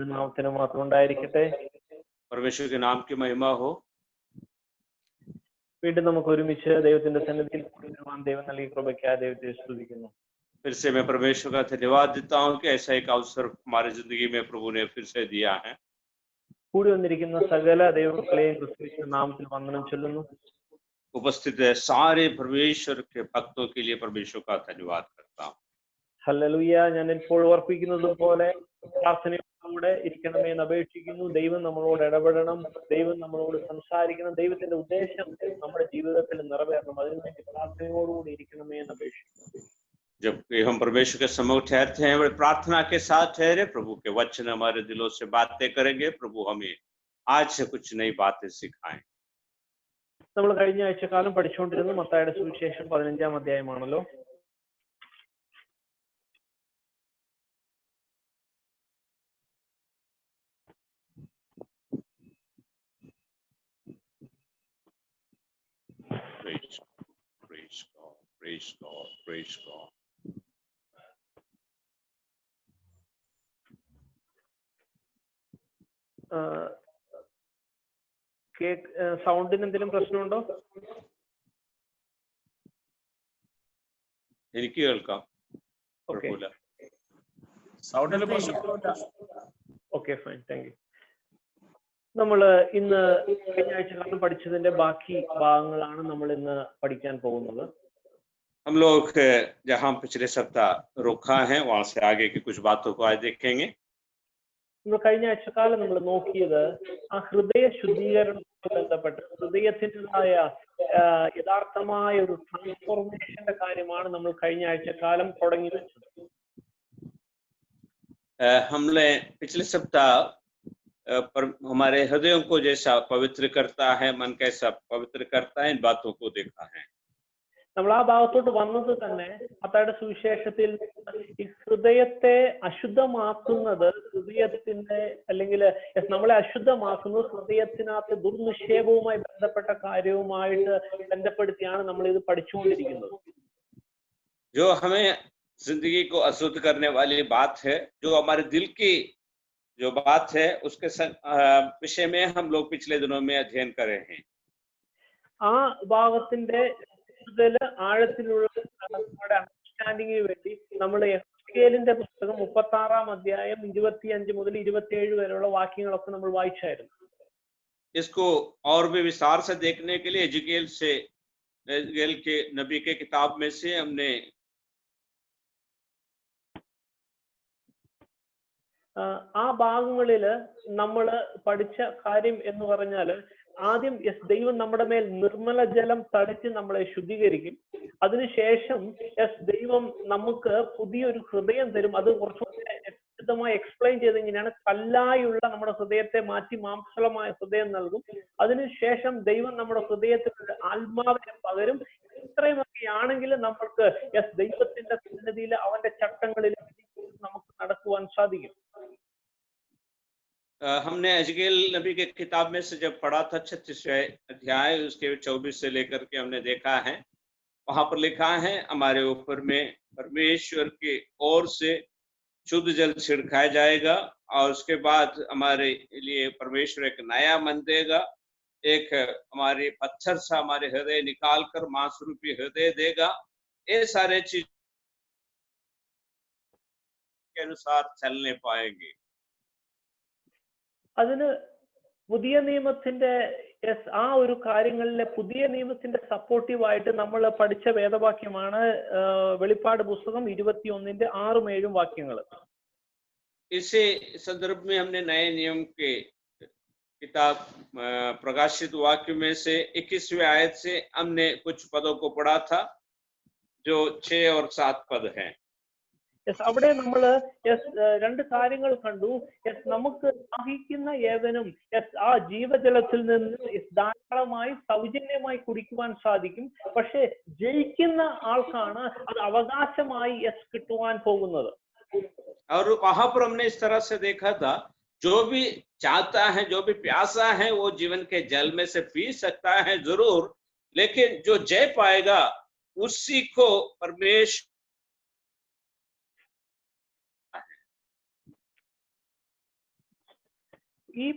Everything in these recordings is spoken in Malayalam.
തിരുനാമത്തിന് മാത്രം ഉണ്ടായിരിക്കട്ടെ. परमेश्वर के नाम की महिमा हो. വീണ്ടും നമുക്ക് ഒരുമിച്ച് ദൈവത്തിന്റെ സന്നിധിയിൽ കൂടുവാൻ ദൈവം നൽകിയ കൃപയ്ക്കായി ദൈവത്തെ സ്തുതിക്കുന്നു. फिर से मैं परमेश्वर का धन्यवाद देता हूँ कि ऐसा एक अवसर हमारी जिंदगी में प्रभु ने फिर से दिया है. കൂടി വന്നിരിക്കുന്ന സകല ദൈവമക്കളെയും ക്രിസ്തുവിന്റെ നാമത്തിൽ വന്ദനം ചൊല്ലുന്നു. उपस्थित है सारे परमेश्वर के भक्तों के लिए परमेश्वर का धन्यवाद करता हूँ. ഹല്ലേലൂയ. ഞാൻ ഇപ്പോൾ ഓർപ്പിക്കുന്നത് പോലെ പ്രാർത്ഥനയോടെ ഇരിക്കണമെന്ന് അപേക്ഷിക്കുന്നു. ദൈവം നമ്മളോട് ഇടപെടണം, ദൈവം നമ്മളോട് സംസാരിക്കണം, ദൈവത്തിന്റെ ഉദ്ദേശം നമ്മുടെ ജീവിതത്തിൽ നിറവേറണം. അതിനുവേണ്ടി പ്രാർത്ഥനയോടുകൂടി ഇരിക്കണമെന്ന് അപേക്ഷിക്കുന്നു. जब हम परमेश्वर के सम्मुख ठहरते हैं, प्रार्थना के साथ ठहरे, प्रभु के वचन हमारे दिलों से बातें करेंगे. प्रभु हमें आज से कुछ नई बातें सिखाएं. നമ്മൾ കഴിഞ്ഞ ആഴ്ചക്കാലം പഠിച്ചുകൊണ്ടിരുന്നത് മത്തായിയുടെ സുവിശേഷം 15-ാം അധ്യായമാണല്ലോ. Praise God, praise God, praise God. സൗണ്ടിന് എന്തെങ്കിലും പ്രശ്നമുണ്ടോ? എനിക്ക് കേൾക്കാം. സൗണ്ടിന് പ്രശ്നമില്ല. Okay, fine, thank you. നമ്മൾ ഇന്ന് കഴിഞ്ഞ ആഴ്ച പഠിച്ചതിന്റെ ബാക്കി ഭാഗങ്ങളാണ് നമ്മൾ ഇന്ന് പഠിക്കാൻ പോകുന്നത്. हम लोग जहां पिछले सप्ताह रुका है वहां से आगे की कुछ बातों को आज देखेंगे. നമ്മൾ കഴിഞ്ഞ ആഴ്ചക്കാലം നമ്മൾ നോക്കിയത് ആ ഹൃദയ ശുദ്ധീകരണവുമായി ബന്ധപ്പെട്ട് ഹൃദയത്തിൻ്റെതായ യഥാർത്ഥമായ ഒരു ട്രാൻസ്ഫോർമേഷന്റെ കാര്യമാണ് നമ്മൾ കഴിഞ്ഞ ആഴ്ചക്കാലം തുടങ്ങി വെച്ചത്. हमने पिछले सप्ताह पर हमारे हृदयों को जैसा पवित्र करता है, मन कैसा पवित्र करता है, इन बातों को देखा है. നമ്മൾ ആ ഭാഗത്തോട്ട് വന്നത് തന്നെ മത്തായിയുടെ സുവിശേഷത്തിൽ ഈ ഹൃദയത്തെ അശുദ്ധമാക്കുന്നത് ഹൃദയത്തിന്റെ അല്ലെങ്കിൽ നമ്മളെ അശുദ്ധമാക്കുന്നത് ഹൃദയത്തിനകത്ത് ദുർനിക്ഷേപവുമായി ബന്ധപ്പെട്ട കാര്യവുമായിട്ട് ബന്ധപ്പെടുത്തിയാണ് നമ്മൾ ഇത് പഠിച്ചുകൊണ്ടിരിക്കുന്നത്. जो हमें जिंदगी को अशुद्ध करने वाली बात है, जो हमारे दिल की जो बात है, उसके विषय में हम लोग पिछले दिनों में अध्ययन कर रहे हैं. ആ ഭാഗത്തിന്റെ കൂടുതൽ ആഴത്തിലുള്ള നമ്മുടെ അണ്ടർസ്റ്റാൻഡിങ്ങിന് വേണ്ടി നമ്മൾ എഹെസ്കേലിന്റെ പുസ്തകം 36-ാം അധ്യായം 25 മുതൽ 27 വരെയുള്ള വാക്യങ്ങളൊക്കെ നമ്മൾ വായിച്ചായിരുന്നു. इसको और भी विस्तार से देखने के लिए एजेकिएल के नबी के किताब में से हमने ആ ഭാഗങ്ങളിൽ നമ്മൾ പഠിച്ച കാര്യം എന്ന് പറഞ്ഞാൽ ആദ്യം ദൈവം നമ്മുടെ മേൽ നിർമ്മല ജലം തളിച്ച് നമ്മളെ ശുദ്ധീകരിക്കും. അതിനുശേഷം ദൈവം നമുക്ക് പുതിയൊരു ഹൃദയം തരും. അത് കുറച്ചുകൂടി വിശദമായി എക്സ്പ്ലെയിൻ ചെയ്ത് ഇങ്ങനെയാണ്, കല്ലായുള്ള നമ്മുടെ ഹൃദയത്തെ മാറ്റി മാംസളമായ ഹൃദയം നൽകും. അതിനുശേഷം ദൈവം നമ്മുടെ ഹൃദയത്തിൽ ആത്മാവിനെ പകരും. ഇത്രയുമൊക്കെയാണെങ്കിൽ നമ്മൾക്ക് ദൈവത്തിന്റെ സന്നിധിയിൽ അവന്റെ ചട്ടങ്ങളിൽ നമുക്ക് നടക്കുവാൻ സാധിക്കും. हमने एजेकिएल नबी के किताब में से जब पढ़ा था 36वें अध्याय उसके 24 से लेकर के हमने देखा है, वहां पर लिखा है हमारे ऊपर में परमेश्वर की ओर से शुद्ध जल छिड़काया जाएगा और उसके बाद हमारे लिए परमेश्वर एक नया मन देगा, एक हमारे पत्थर सा हमारे हृदय निकाल कर मांस रूपी हृदय देगा. ये सारे चीज के अनुसार चलने पाएंगे. അതിന് പുതിയ നിയമത്തിന്റെ ആ ഒരു കാര്യങ്ങളിലെ പുതിയ നിയമത്തിന്റെ സപ്പോർട്ടീവായിട്ട് നമ്മൾ പഠിച്ച വേദവാക്യമാണ് വെളിപ്പാട് പുസ്തകം 21-ന്റെ 6-7 വാക്യങ്ങൾ. इसी संदर्भ में हमने नए नियम के किताब प्रकाशित वाक्य में से 21वें आयत से हमने कुछ पदों को पढ़ा था जो 6 और 7 पद हैं. അവിടെ നമ്മൾ രണ്ട് കാര്യങ്ങൾ കണ്ടു. നമുക്ക് ദാഹിക്കുന്ന ഏവനും ആ ജീവജലത്തിൽ നിന്ന് ധാരാളമായി സൗജന്യമായി കുടിക്കുവാൻ സാധിക്കും. പക്ഷെ ജയിക്കുന്ന ആൾക്കാണ് അത് അവകാശമായി കിട്ടുവാൻ പോകുന്നത്. और वहां पर हमने इस तरह से देखा था, जो भी चाहता है, जो भी प्यासा है, वो जीवन के जल में से पी सकता है जरूर, लेकिन जो जय पाएगा उसी को परमेश्वर ഈ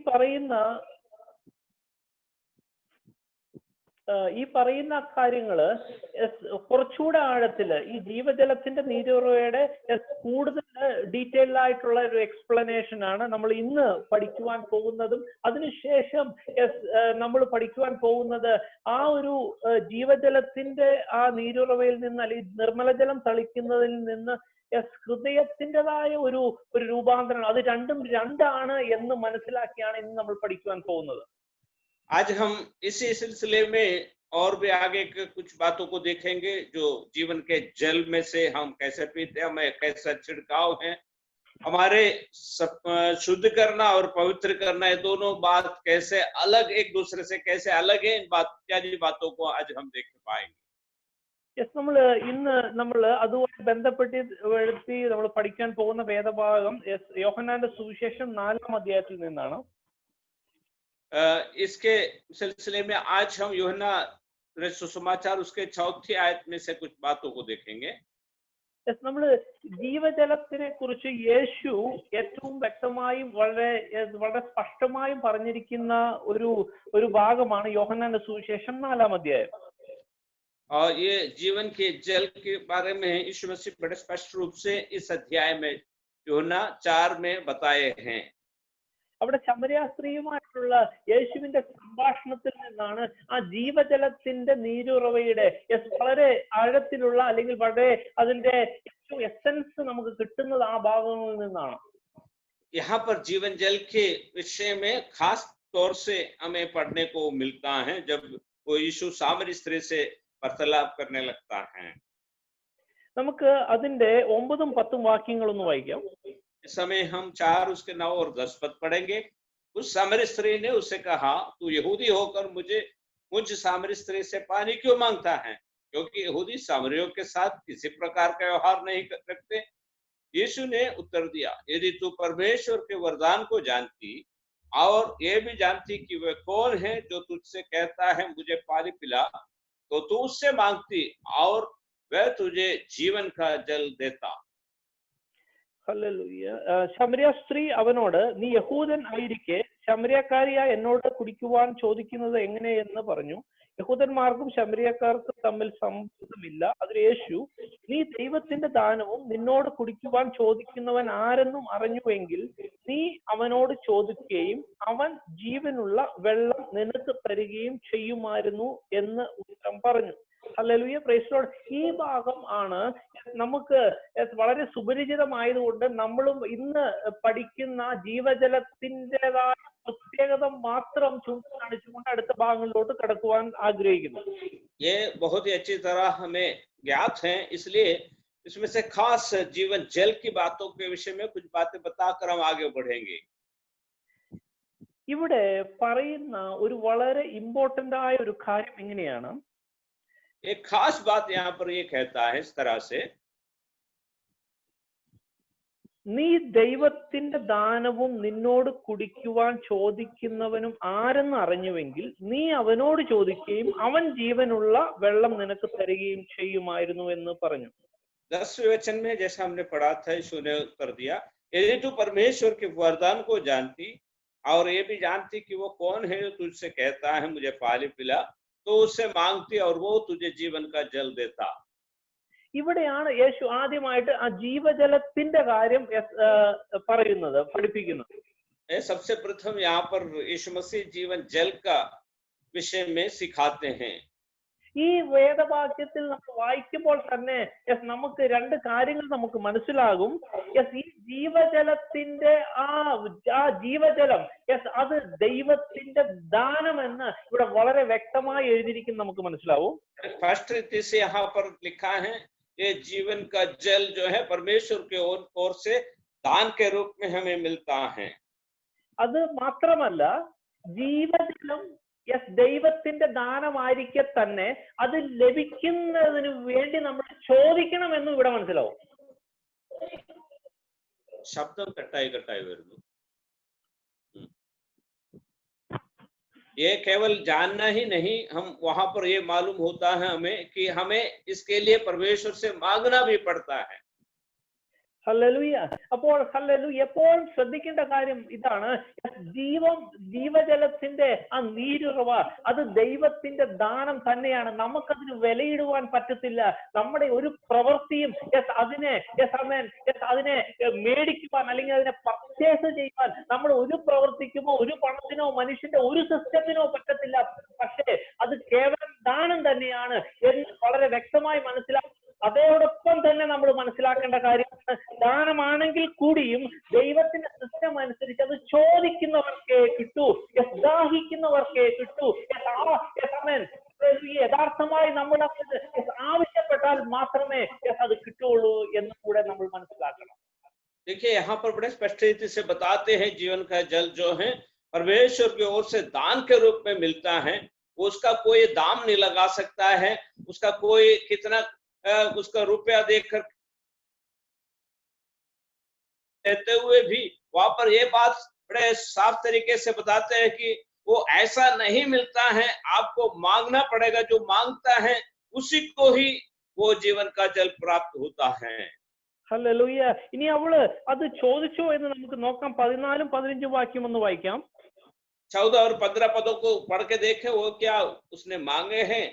പറയുന്ന കാര്യങ്ങള് കുറച്ചുകൂടെ ആഴത്തില് ഈ ജീവജലത്തിന്റെ നീരുറവയുടെ കൂടുതൽ ഡീറ്റെയിൽഡ് ആയിട്ടുള്ള ഒരു എക്സ്പ്ലനേഷൻ ആണ് നമ്മൾ ഇന്ന് പഠിക്കുവാൻ പോകുന്നതും അതിനുശേഷം നമ്മൾ പഠിക്കുവാൻ പോകുന്നത് ആ ഒരു ജീവജലത്തിന്റെ ആ നീരുറവയിൽ നിന്ന് അല്ലെങ്കിൽ നിർമ്മലജലം തളിക്കുന്നതിൽ നിന്ന് ഹൃദയത്തിൻ്റെതായ ഒരു രൂപാന്തരം, അത് രണ്ടാണ് എന്ന് മനസ്സിലാക്കിയാണ് ഇന്ന് നമ്മൾ പഠിക്കുവാൻ പോകുന്നത്. आज हम इसी सिलसिले में और भी आगे के कुछ बातों को देखेंगे, जो जीवन के जल में से हम कैसे पीते हैं, हमें कैसा छिड़काव है, हमारे शुद्ध करना और पवित्र करना, ये दोनों बात कैसे अलग, एक दूसरे से कैसे अलग है, इन इत्यादि बातों को आज हम देख पाएंगे. ഇന്ന് നമ്മൾ അതുമായി ബന്ധപ്പെട്ട് നമ്മൾ പഠിക്കാൻ പോകുന്ന വേദഭാഗം യോഹന്നാന്റെ സുവിശേഷം 4-ാം അധ്യായത്തിൽ നിന്നാണ്. इसके सिलसिले में आज हम यूहन्ना सुसमाचार उसके 4th आयत में से कुछ बातों को देखेंगे. നമ്മള് ജീവജലത്തിനെ കുറിച്ച് യേശു ഏറ്റവും വ്യക്തമായും വളരെ സ്പഷ്ടമായും പറഞ്ഞിരിക്കുന്ന ഒരു ഭാഗമാണ് യോഹന്നാന്റെ സുവിശേഷം 4-ാം അധ്യായം. और ये जीवन के जल के बारे में यीशु मसीह बड़े स्पष्ट रूप से इस अध्याय में यूहन्ना 4 में बताए हैं. അവിടെ ശമരിയ സ്ത്രീയുമായിട്ടുള്ള യേശുവിന്റെ സംഭാഷണത്തിൽ നിന്നാണ് ആ ജീവജലത്തിന്റെ നീരുറവയുടെ വളരെ ആഴത്തിലുള്ള അല്ലെങ്കിൽ വളരെ അതിന്റെ ഏറ്റവും എസൻസ് നമുക്ക് കിട്ടുന്നത് ആ ഭാഗങ്ങളിൽ നിന്നാണ്. यहाँ पर जीवन जल के विषय में खास तौर से हमें पढ़ने को मिलता है जब वो यीशु सामरी स्त्री से वार्तालाप करने लगता है. നമുക്ക് അതിന്റെ 9-ഉം 10-ഉം വാക്യങ്ങളൊന്ന് വായിക്കാം. इस समय हम 4 उसके 9 और 10 पद पढ़ेंगे. उस सामरी स्त्री ने उससे कहा, तू यहूदी होकर मुझ सामरी स्त्री से पानी क्यों मांगता है, क्योंकि यहूदी सामरियों के साथ किसी प्रकार का व्यवहार नहीं रखते. यीशु ने उत्तर दिया, यदि तू परमेश्वर के वरदान को जानती और ये भी जानती कि वह कौन है जो तुझसे कहता है मुझे पानी पिला, तो तू उससे मांगती और वह तुझे जीवन का जल देता. ഹല്ലേലൂയ. ശമരിയ സ്ത്രീ അവനോട്, നീ യഹൂദൻ ആയിരിക്കെ ശമരിയക്കാരിയായ എന്നോട് കുടിക്കുവാൻ ചോദിക്കുന്നത് എങ്ങനെയെന്ന് പറഞ്ഞു. യഹൂദന്മാർക്കും ശമരിയക്കാർക്കും തമ്മിൽ സംബന്ധമില്ല. അതിൽ യേശു, നീ ദൈവത്തിന്റെ ദാനവും നിന്നോട് കുടിക്കുവാൻ ചോദിക്കുന്നവൻ ആരെന്നും അറിഞ്ഞുവെങ്കിൽ നീ അവനോട് ചോദിക്കുകയും അവൻ ജീവനുള്ള വെള്ളം നിനക്ക് തരികയും ചെയ്യുമായിരുന്നു എന്ന് ഉത്തരം പറഞ്ഞു. Hallelujah, praise Lord. ഈ ഭാഗം ആണ് നമുക്ക് വളരെ സുപരിചിതമായതുകൊണ്ട് നമ്മളും ഇന്ന് പഠിക്കുന്ന ജീവജലത്തിൻ്റെതായ പ്രത്യേകത മാത്രം ചൂണ്ടിക്കാണിച്ചുകൊണ്ട് അടുത്ത ഭാഗങ്ങളിലോട്ട് കടക്കുവാൻ ആഗ്രഹിക്കുന്നു. ये बहुत ही अच्छी तरह हमें ज्ञात है, इसलिए इसमें से खास जीवन जल की बातों के विषय में कुछ बातें बताकर हम आगे बढ़ेंगे. ഇവിടെ പറയുന്ന ഒരു വളരെ ഇമ്പോർട്ടന്റ് ആയ ഒരു കാര്യം എങ്ങനെയാണ്, एक खास बात यहाँ पर ये कहता है इस तरह से, നീ ദൈവത്തിന്റെ ദാനവും നിന്നോട് കുടിക്കുവാൻ ചോദിക്കുന്നവനും ആരെന്ന് അറിഞ്ഞുവെങ്കിൽ നീ അവനോട് ചോദിക്കുകയും അവൻ ജീവനുള്ള വെള്ളം നിനക്ക് തരികയും ചെയ്യുമായിരുന്നു എന്ന് പറഞ്ഞു. 10वें वचन में जैसा हमने पढ़ा था, यीशु ने उत्तर दिया, यदि तू परमेश्वर के वरदान को जानती और ये भी जानती कि वो कौन है जो तुझसे कहता है मुझे पानी पिला, तो उससे मांगती और वो तुझे जीवन का जल देता. ഇവിടെയാണ് യേശു ആദ്യമായിട്ട് ആ ജീവജലത്തിന്റെ കാര്യം പറയുന്നത്, പഠിപ്പിക്കുന്നത്. सबसे प्रथम यहाँ पर यीशु मसीह जीवन जल का विषय में सिखाते हैं. ഈ വേദവാക്യത്തിൽ നമ്മൾ വായിക്കുമ്പോൾ തന്നെ നമുക്ക് രണ്ട് കാര്യങ്ങൾ നമുക്ക് മനസ്സിലാകും. ഈ ജീവജലത്തിന്റെ ആ ജീവജലം അത് ദൈവത്തിന്റെ ദാനമെന്ന് ഇവിടെ വളരെ വ്യക്തമായി എഴുതിയിരിക്കുന്ന നമുക്ക് മനസ്സിലാവും. फर्स्ट रीति से यहाँ पर लिखा है, ये जीवन का जल जो है परमेश्वर के ओर से दान के रूप में हमें मिलता है. അത് മാത്രമല്ല, ജീവജലം ദൈവത്തിന്റെ ദാനമായിരിക്കെ തന്നെ അത് ലഭിക്കുന്നതിന് വേണ്ടി നമ്മൾ ചോദിക്കണമെന്നും ഇവിടെ മനസ്സിലാവും. ശബ്ദം കട്ടായി വരുന്നു. ये केवल जानना ही नहीं, हम वहां पर ये मालूम होता है हमें कि हमें इसके लिए परमेश्वर से मांगना भी पड़ता है. ഹല്ലേലൂയ. അപ്പോൾ ഹല്ലേലൂയ, എപ്പോഴും ശ്രദ്ധിക്കേണ്ട കാര്യം ഇതാണ്, ജീവജലത്തിന്റെ ആ നീരുറവ അത് ദൈവത്തിന്റെ ദാനം തന്നെയാണ്. നമുക്കതിന് വിലയിടുവാൻ പറ്റത്തില്ല. നമ്മുടെ ഒരു പ്രവൃത്തിയും അതിനെ മേടിക്കുവാൻ അല്ലെങ്കിൽ അതിനെ പർച്ചേസ് ചെയ്യുവാൻ നമ്മൾ ഒരു പ്രവർത്തിക്കുമോ ഒരു പണത്തിനോ മനുഷ്യന്റെ ഒരു സിസ്റ്റത്തിനോ പറ്റത്തില്ല. പക്ഷേ അത് കേവലം ദാനം തന്നെയാണ് എന്ന് വളരെ വ്യക്തമായി മനസ്സിലാക്കും. അതോടൊപ്പം തന്നെ നമ്മൾ മനസ്സിലാക്കേണ്ട കാര്യമാണ്, ദാനമാണെങ്കിൽ കൂടിയും ദൈവത്തിന്റെ സിസ്റ്റം അനുസരിച്ച് അത് ചോദിക്കുന്നവർക്കേ കിട്ടൂ, ദാഹിക്കുന്നവർക്കേ കിട്ടൂ. യഥാർത്ഥമായി നമ്മൾ ആവശ്യപ്പെട്ടാൽ മാത്രമേ അത് കിട്ടുള്ളൂ എന്ന് കൂടെ നമ്മൾ മനസ്സിലാക്കണം. देखिए, यहाँ पर बड़े स्पष्ट रीति से बताते हैं, जीवन का जल जो है परमेश्वर की ओर से दान के रूप में मिलता है। उसका कोई दाम नहीं लगा सकता है, उसका कोई कितना उसका रुपया देकर देते हुए भी वहां पर ये बात बड़े साफ तरीके से बताते हैं कि वो ऐसा नहीं मिलता है, आपको मांगना पड़ेगा। जो मांगता है उसी को ही वो जीवन का जल प्राप्त होता है। ഹല്ലേലൂയ. ഇനി അവള് അത് ചോദിച്ചോ എന്ന് നമുക്ക് നോക്കാം. 14 15 വാക്യം ഒന്ന് വായിക്കാം. 14 और 15 पदों को पढ़ के देखें, वो क्या उसने मांगे हैं।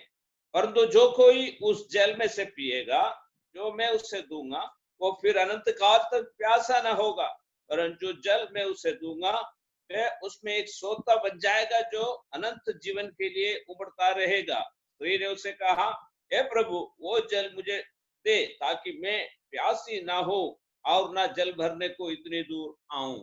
परंतु जो कोई उस जल में से पिएगा जो मैं उसे दूंगा, वो फिर अनंत काल तक प्यासा न होगा। परंतु जो जल मैं उसे दूंगा उसमें एक सोता बन जाएगा जो अनंत जीवन के लिए उमड़ता रहेगा। स्त्री ने उसे कहा, हे प्रभु, वो जल मुझे दे ताकि मैं प्यासी ना हो और ना जल भरने को इतनी दूर आऊं।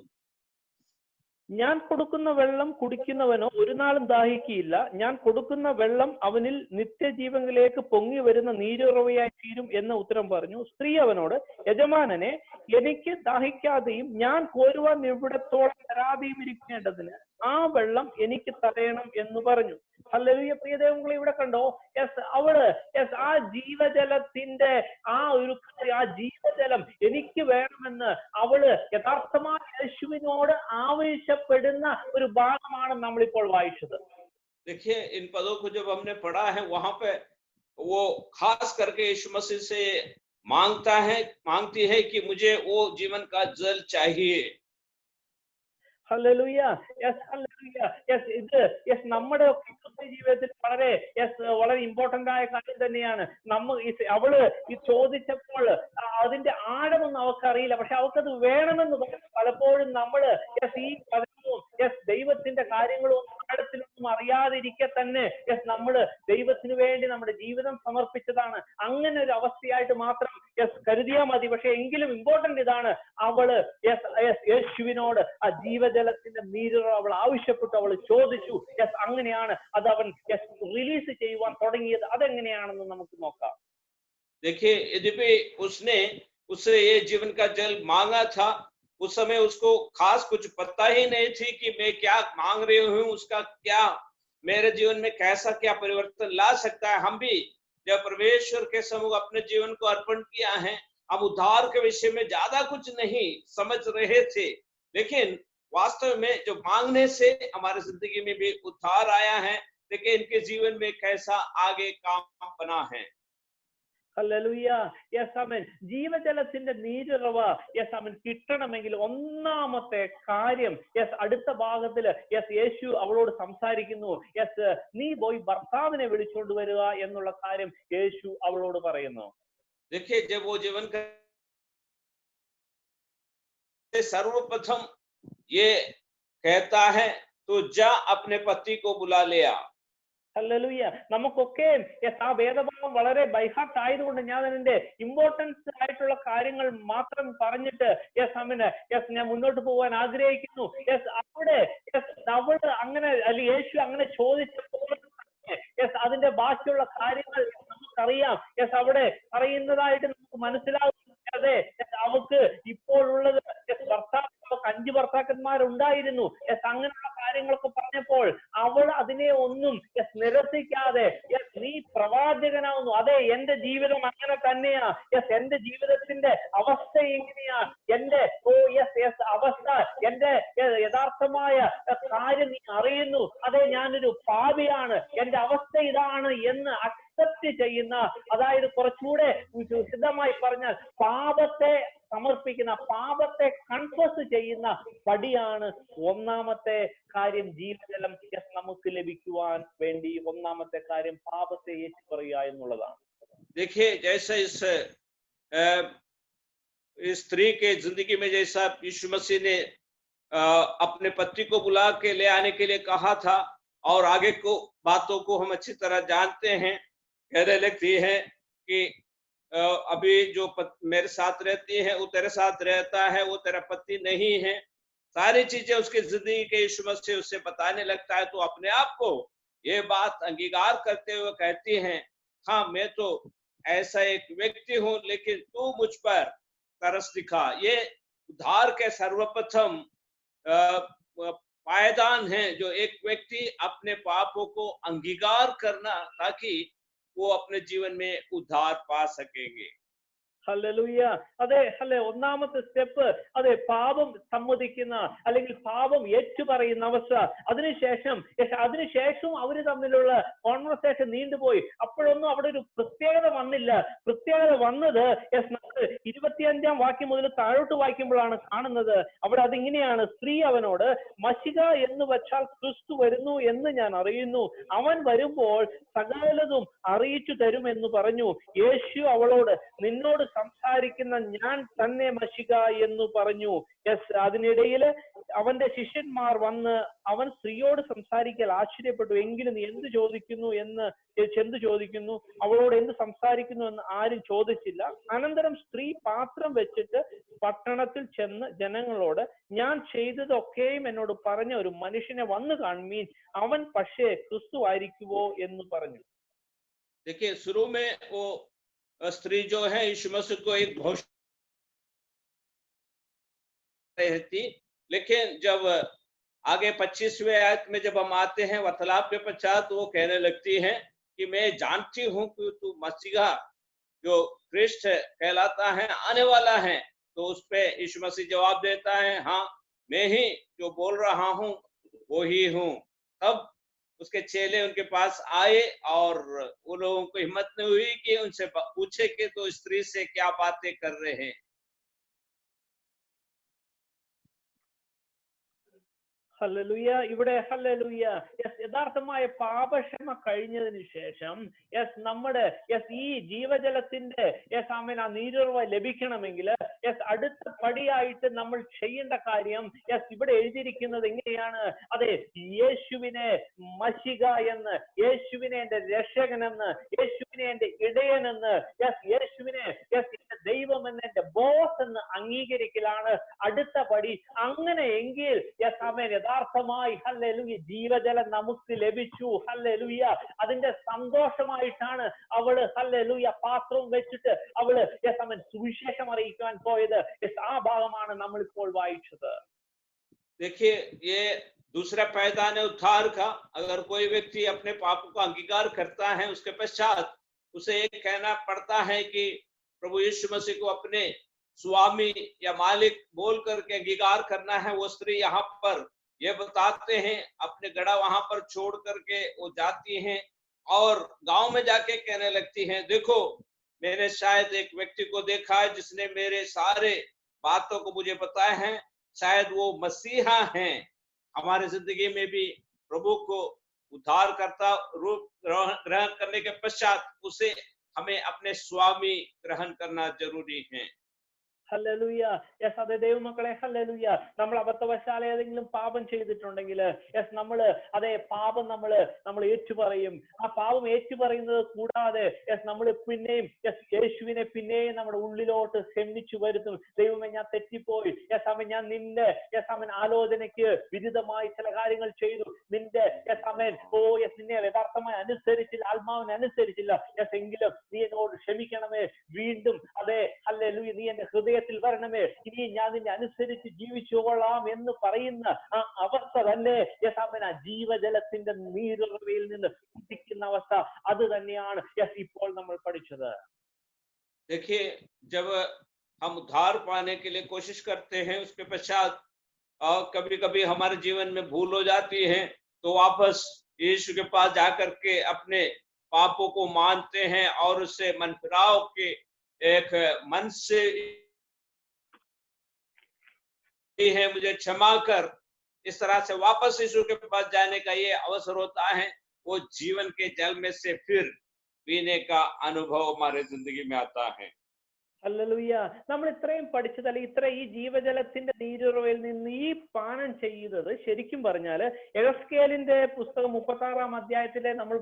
ഞാൻ കൊടുക്കുന്ന വെള്ളം കുടിക്കുന്നവനോ ഒരു നാളും ദാഹിക്കുകയില്ല. ഞാൻ കൊടുക്കുന്ന വെള്ളം അവനിൽ നിത്യജീവനിലേക്ക് പൊങ്ങി വരുന്ന നീരുറവയായി തീരും എന്ന് ഉത്തരം പറഞ്ഞു. സ്ത്രീ അവനോട്, യജമാനനെ, എനിക്ക് ദാഹിക്കാതെയും ഞാൻ കോരുവാൻ ഇവിടത്തോളം തരാതെയും ഇരിക്കേണ്ടതിന് ആ വെള്ളം എനിക്ക് തരയണം എന്ന് പറഞ്ഞു. ഹല്ലേലൂയ. പ്രിയ ദൈവങ്ങളെ, ഇവിടെ കണ്ടോ, അവള് ആ ജീവജലത്തിന്റെ ആ ജീവജലം എനിക്ക് വേണമെന്ന് അവള് യഥാർത്ഥമായ യേശുവിനോട് ആവശ്യപ്പെടുന്ന ഒരു ഭാഗമാണ് നമ്മളിപ്പോൾ വായിച്ചത്. देखिए, इन पदों को जब हमने पढ़ा है, वहां पे वो खास करके यीशु मसीह से मांगती है कि मुझे वो जीवन का जल चाहिए। ഹല്ലേലൂയ. ഹല്ലേലൂയ. ഇത് നമ്മുടെ ജീവിതത്തിൽ വളരെ ഇമ്പോർട്ടന്റ് ആയ കാര്യം തന്നെയാണ്. അവള് ഈ ചോദിച്ചപ്പോൾ അതിന്റെ ആഴമൊന്നും അവൾക്കറിയില്ല, പക്ഷെ അവൾക്കത് വേണമെന്ന് പലപ്പോഴും നമ്മള് ഈ പദവും ദൈവത്തിന്റെ കാര്യങ്ങളും ആഴത്തിലൊന്നും അറിയാതിരിക്കെ തന്നെ നമ്മള് ദൈവത്തിന് വേണ്ടി നമ്മുടെ ജീവിതം സമർപ്പിച്ചതാണ്. അങ്ങനെ ഒരു അവസ്ഥയായിട്ട് മാത്രം കരുതിയാൽ മതി. പക്ഷെ എങ്കിലും ഇമ്പോർട്ടന്റ് ഇതാണ്, അവള് യേശുവിനോട് ആ ജീവജലത്തിന്റെ നീരുറവ അവൾ ആവശ്യപ്പെട്ടു, അവൾ ചോദിച്ചു. അങ്ങനെയാണ് അത് അവൻ റിലീസ് ചെയ്യുവാൻ തുടങ്ങിയത്. അതെങ്ങനെയാണെന്ന് നമുക്ക് നോക്കാം. देखिए, यद्यपि उससे ये जीवन का जल मांगा था, उस समय उसको खास कुछ पता ही नहीं थी कि मैं क्या मांग रही हूँ, उसका क्या मेरे जीवन में कैसा क्या परिवर्तन ला सकता है। हम भी जब परमेश्वर के सम्मुख अपने जीवन को अर्पण किया है, हम उद्धार के विषय में ज्यादा कुछ नहीं समझ रहे थे, लेकिन वास्तव में जो मांगने से हमारे जिंदगी में भी उद्धार आया है। देखिए, इनके जीवन में कैसा आगे काम बना है। ഹല്ലേലൂയ. ആമേൻ. ജീവജലത്തിന്റെ നീരുറവ ആമേൻ കിട്ടണമെങ്കിൽ ഒന്നാമത്തെ കാര്യം അടുത്ത ഭാഗത്തില് യേശു അവളോട് സംസാരിക്കുന്നു. നീ പോയി ഭർത്താവിനെ വിളിച്ചുകൊണ്ട് വരിക എന്നുള്ള കാര്യം യേശു അവളോട് പറയുന്നു. देखिए, जब वो जीवन का सर्वप्रथम ये कहता है, तो जा अपने पति को बुला ले आ। ഹല്ലേലൂയ. നമുക്കൊക്കെ ആ വേദഭാഗം വളരെ ബൈഹാർട്ട് ആയതുകൊണ്ട് ഞാൻ അതിന്റെ ഇമ്പോർട്ടൻസ് ആയിട്ടുള്ള കാര്യങ്ങൾ മാത്രം പറഞ്ഞിട്ട് ഞാൻ മുന്നോട്ട് പോകാൻ ആഗ്രഹിക്കുന്നു. അവിടെ അവള് അങ്ങനെ അല്ലെങ്കിൽ യേശു അങ്ങനെ ചോദിച്ചപ്പോൾ അതിന്റെ ബാക്കിയുള്ള കാര്യങ്ങൾ നമുക്കറിയാം. അവിടെ പറയുന്നതായിട്ട് നമുക്ക് മനസ്സിലാവും. അതെ, അവൾക്ക് ഇപ്പോഴുള്ളത് ഭർത്താവ്, 5 ഭർത്താക്കന്മാരുണ്ടായിരുന്നു. അങ്ങനെയുള്ള കാര്യങ്ങളൊക്കെ പറഞ്ഞപ്പോൾ അവൾ അതിനെ ഒന്നും നിരസിക്കാതെ നീ പ്രവാചകനാവുന്നു. അതെ, എന്റെ ജീവിതം അങ്ങനെ തന്നെയാ. എന്റെ ജീവിതത്തിന്റെ അവസ്ഥ എങ്ങനെയാ, എന്റെ അവസ്ഥ, എന്റെ യഥാർത്ഥമായ കാര്യം നീ അറിയുന്നു. അതെ, ഞാനൊരു പാപിയാണ്, എന്റെ അവസ്ഥ ഇതാണ് എന്ന് അക്സെപ്റ്റ് ചെയ്യുന്ന, അതായത് കുറച്ചുകൂടെ വിശദമായി പറഞ്ഞാൽ പാപത്തെ സമർപ്പിക്കുന്ന പാപത്തെ കൺഫസ് ചെയ്യുന്ന പടിയാണ് ഒന്നാമത്തെ കാര്യം. ജീവജലം നമുക്ക് ലഭിക്കുവാൻ വേണ്ടി ഒന്നാമത്തെ കാര്യം പാപത്തെ ഏറ്റുപറയുക എന്നുള്ളതാണ്. देखिए जैसे इस स्त्री के जिंदगी में जैसा यीशु मसीह ने अपने पति को बुला के ले आने के लिए कहा था, और आगे को बातों को हम अच्छी तरह जानते हैं, कहने लगती है कि अभी जो मेरे साथ रहती है वो तेरे साथ रहता है, वो तेरा पति नहीं है। सारी चीजें उसकी जिंदगी के यीशु मसीह उससे बताने लगता है, तो अपने आप को ये बात अंगीकार करते हुए कहती हैं, हाँ मैं तो ऐसा एक व्यक्ति हूं, लेकिन तू मुझ पर तरस दिखा। ये उद्धार के सर्वप्रथम पायदान है, जो एक व्यक्ति अपने पापों को अंगीकार करना, ताकि वो अपने जीवन में उद्धार पा सकेंगे। ഹല്ലേലൂയ. അതെ, ഒന്നാമത്തെ സ്റ്റെപ്പ് അതെ പാപം സമ്മതിക്കുന്ന അല്ലെങ്കിൽ പാപം ഏറ്റുപറയുന്ന അവസ്ഥ. അതിനുശേഷം അവര് തമ്മിലുള്ള കോൺവെർസേഷൻ നീണ്ടുപോയി. അപ്പോഴൊന്നും അവിടെ ഒരു പ്രത്യേകത വന്നില്ല. പ്രത്യേകത വന്നത് നമുക്ക് 25-ാം വാക്യം മുതൽ താഴോട്ട് വായിക്കുമ്പോഴാണ് കാണുന്നത്. അവിടെ അതിങ്ങനെയാണ്, സ്ത്രീ അവനോട്, മശിക എന്ന് വച്ചാൽ ക്രിസ്തു വരുന്നു എന്ന് ഞാൻ അറിയുന്നു, അവൻ വരുമ്പോൾ സകലതും അറിയിച്ചു തരുമെന്ന് പറഞ്ഞു. യേശു അവളോട്, നിന്നോട് സംസാരിക്കുന്ന ഞാൻ തന്നെ മശിക എന്ന് പറഞ്ഞു. അതിനിടയിൽ അവന്റെ ശിഷ്യന്മാർ വന്ന് അവൻ സ്ത്രീയോട് സംസാരിക്കൽ ആശ്ചര്യപ്പെട്ടു. എങ്കിലും നീ എന്ത് ചോദിക്കുന്നു, അവളോട് എന്ത് സംസാരിക്കുന്നു എന്ന് ആരും ചോദിച്ചില്ല. അനന്തരം സ്ത്രീ പാത്രം വെച്ചിട്ട് പട്ടണത്തിൽ ചെന്ന് ജനങ്ങളോട്, ഞാൻ ചെയ്തതൊക്കെയും എന്നോട് പറഞ്ഞ ഒരു മനുഷ്യനെ വന്നു കാൺമീൻ, അവൻ പക്ഷേ ക്രിസ്തു ആയിരിക്കുവോ എന്ന് പറഞ്ഞു. देखिए शुरू में वो स्त्री जो है यीशु मसीह को एक घोषणा थी, लेकिन जब आगे 25वें आयत में जब हम आते हैं वार्तालाप के पश्चात, वो कहने लगती है कि मैं जानती हूं कि तू मसीहा जो क्रिस्ट कहलाता है आने वाला है। तो उस पे यीशु मसीह जवाब देता है, हाँ मैं ही जो बोल रहा हूं वो ही हूं। तब उसके चेले उनके पास आए, और वो लोगों को हिम्मत नहीं हुई कि उनसे पूछे कि तो स्त्री से क्या बातें कर रहे हैं। ഹല്ലേലൂയ. ഇവിടെ ഹല്ലേലൂയ യഥാർത്ഥമായ പാപക്ഷമ കഴിഞ്ഞതിന് ശേഷം നമ്മുടെ ഈ ജീവജലത്തിന്റെ ആ നീരുറവ ലഭിക്കണമെങ്കിൽ അടുത്ത പടിയായിട്ട് നമ്മൾ ചെയ്യേണ്ട കാര്യം ഇവിടെ എഴുതിയിരിക്കുന്നത് എങ്ങനെയാണ്? അതെ, യേശുവിനെ മശിക എന്ന്, യേശുവിനെ എന്റെ രക്ഷകനെന്ന്, യേശുവിനെ എന്റെ ഇടയനെന്ന്, യേശുവിനെ എന്റെ ദൈവം എന്ന്, എന്റെ ബോസ് എന്ന് അംഗീകരിക്കലാണ് അടുത്ത പടി. അങ്ങനെയെങ്കിൽ യഥാർത്ഥമായി ഹല്ലേലൂയ ജീവജലം നമുക്ക് ലഭിച്ചു. ഹല്ലേലൂയ. അതിന്റെ സന്തോഷമായിട്ടാണ് അവള് ഹല്ലേലൂയ പാത്രവും വെച്ചിട്ട് അവള് സുവിശേഷം അറിയിക്കാൻ പോയത്. ആ ഭാഗമാണ് നമ്മൾ ഇപ്പോൾ വായിച്ചത്. देखिए ये दूसरा पायदान है उद्धार का। अगर कोई व्यक्ति अपने पापों का अंगीकार करता है, उसके पश्चात उसे ये कहना पड़ता है कि प्रभु यीशु मसीह को अपने स्वामी या मालिक बोल करके अंगीकार करना है। वो स्त्री यहाँ पर ये बताते हैं, अपने गड़ा वहां पर छोड़ करके वो जाती हैं और गांव में जाके कहने लगती हैं, देखो मैंने शायद एक व्यक्ति को देखा है जिसने मेरे सारे बातों को मुझे बताए हैं, शायद वो मसीहा हैं। हमारे जिंदगी में भी प्रभु को उद्धार करता रूप ग्रहण करने के पश्चात उसे हमें अपने स्वामी ग्रहण करना जरूरी है। ഹല്ലേലൂയ. അതെ ദൈവമക്കളെ, ഹല്ലേലൂയ. നമ്മൾ അബദ്ധവശാൽ ഏതെങ്കിലും പാപം ചെയ്തിട്ടുണ്ടെങ്കിൽ നമ്മള് അതേ പാപം നമ്മൾ ഏറ്റുപറയും. ആ പാപം ഏറ്റുപറയുന്നത് കൂടാതെ നമ്മൾ പിന്നെയും യേശുവിനെ പിന്നെയും നമ്മുടെ ഉള്ളിലോട്ട് ക്ഷമിച്ചു വരുത്തും. ദൈവമേ ഞാൻ തെറ്റിപ്പോയി, ഞാൻ നിന്റെ ആലോചനയ്ക്ക് വിരുദ്ധമായി ചില കാര്യങ്ങൾ ചെയ്തു, നിന്റെ നിന്നെ യഥാർത്ഥമായി അനുസരിച്ചില്ല, ആത്മാവിനെ അനുസരിച്ചില്ല, എങ്കിലും നീ എന്നോട് ക്ഷമിക്കണമേ, വീണ്ടും അതേ ഹല്ലേലൂയ നീ എന്റെ ഹൃദയ വരണമേ, ഇനി ഞാൻ നിന്നെ അനുസരിച്ച് ജീവിച്ചുകൊള്ളാം എന്ന് പറയുന്ന ആ അവസ്ഥ തന്നെ ജീവജലത്തിന്റെ നീരുറവയിൽ നിന്ന് കുടിക്കുന്ന അവസ്ഥ, അത് തന്നെയാണ് ഇപ്പോൾ നമ്മൾ പഠിച്ചത്. देखिए जब हम उद्धार पाने के लिए कोशिश करते हैं, उसके पश्चात कभी कभी हमारे जीवन में भूल हो जाती है, तो वापस यीशु के पास जाकर के अपने पापों को मानते हैं और उससे मन फिराव के एक मन से है मुझे क्षमा कर, इस तरह से वापस यीशु के पास जाने का ये अवसर होता है। वो जीवन के जल में से फिर पीने का अनुभव हमारे जिंदगी में आता है। ഹല്ലേലൂയ. നമ്മൾ ഇത്രയും പഠിച്ചത് അല്ലെങ്കിൽ ഇത്ര ഈ ജീവജലത്തിന്റെ നീരുറവയിൽ നിന്ന് ഈ പാനം ചെയ്തത് ശരിക്കും പറഞ്ഞാല് എഹെസ്കേലിന്റെ പുസ്തകം 36-ാം അധ്യായത്തിലെ നമ്മൾ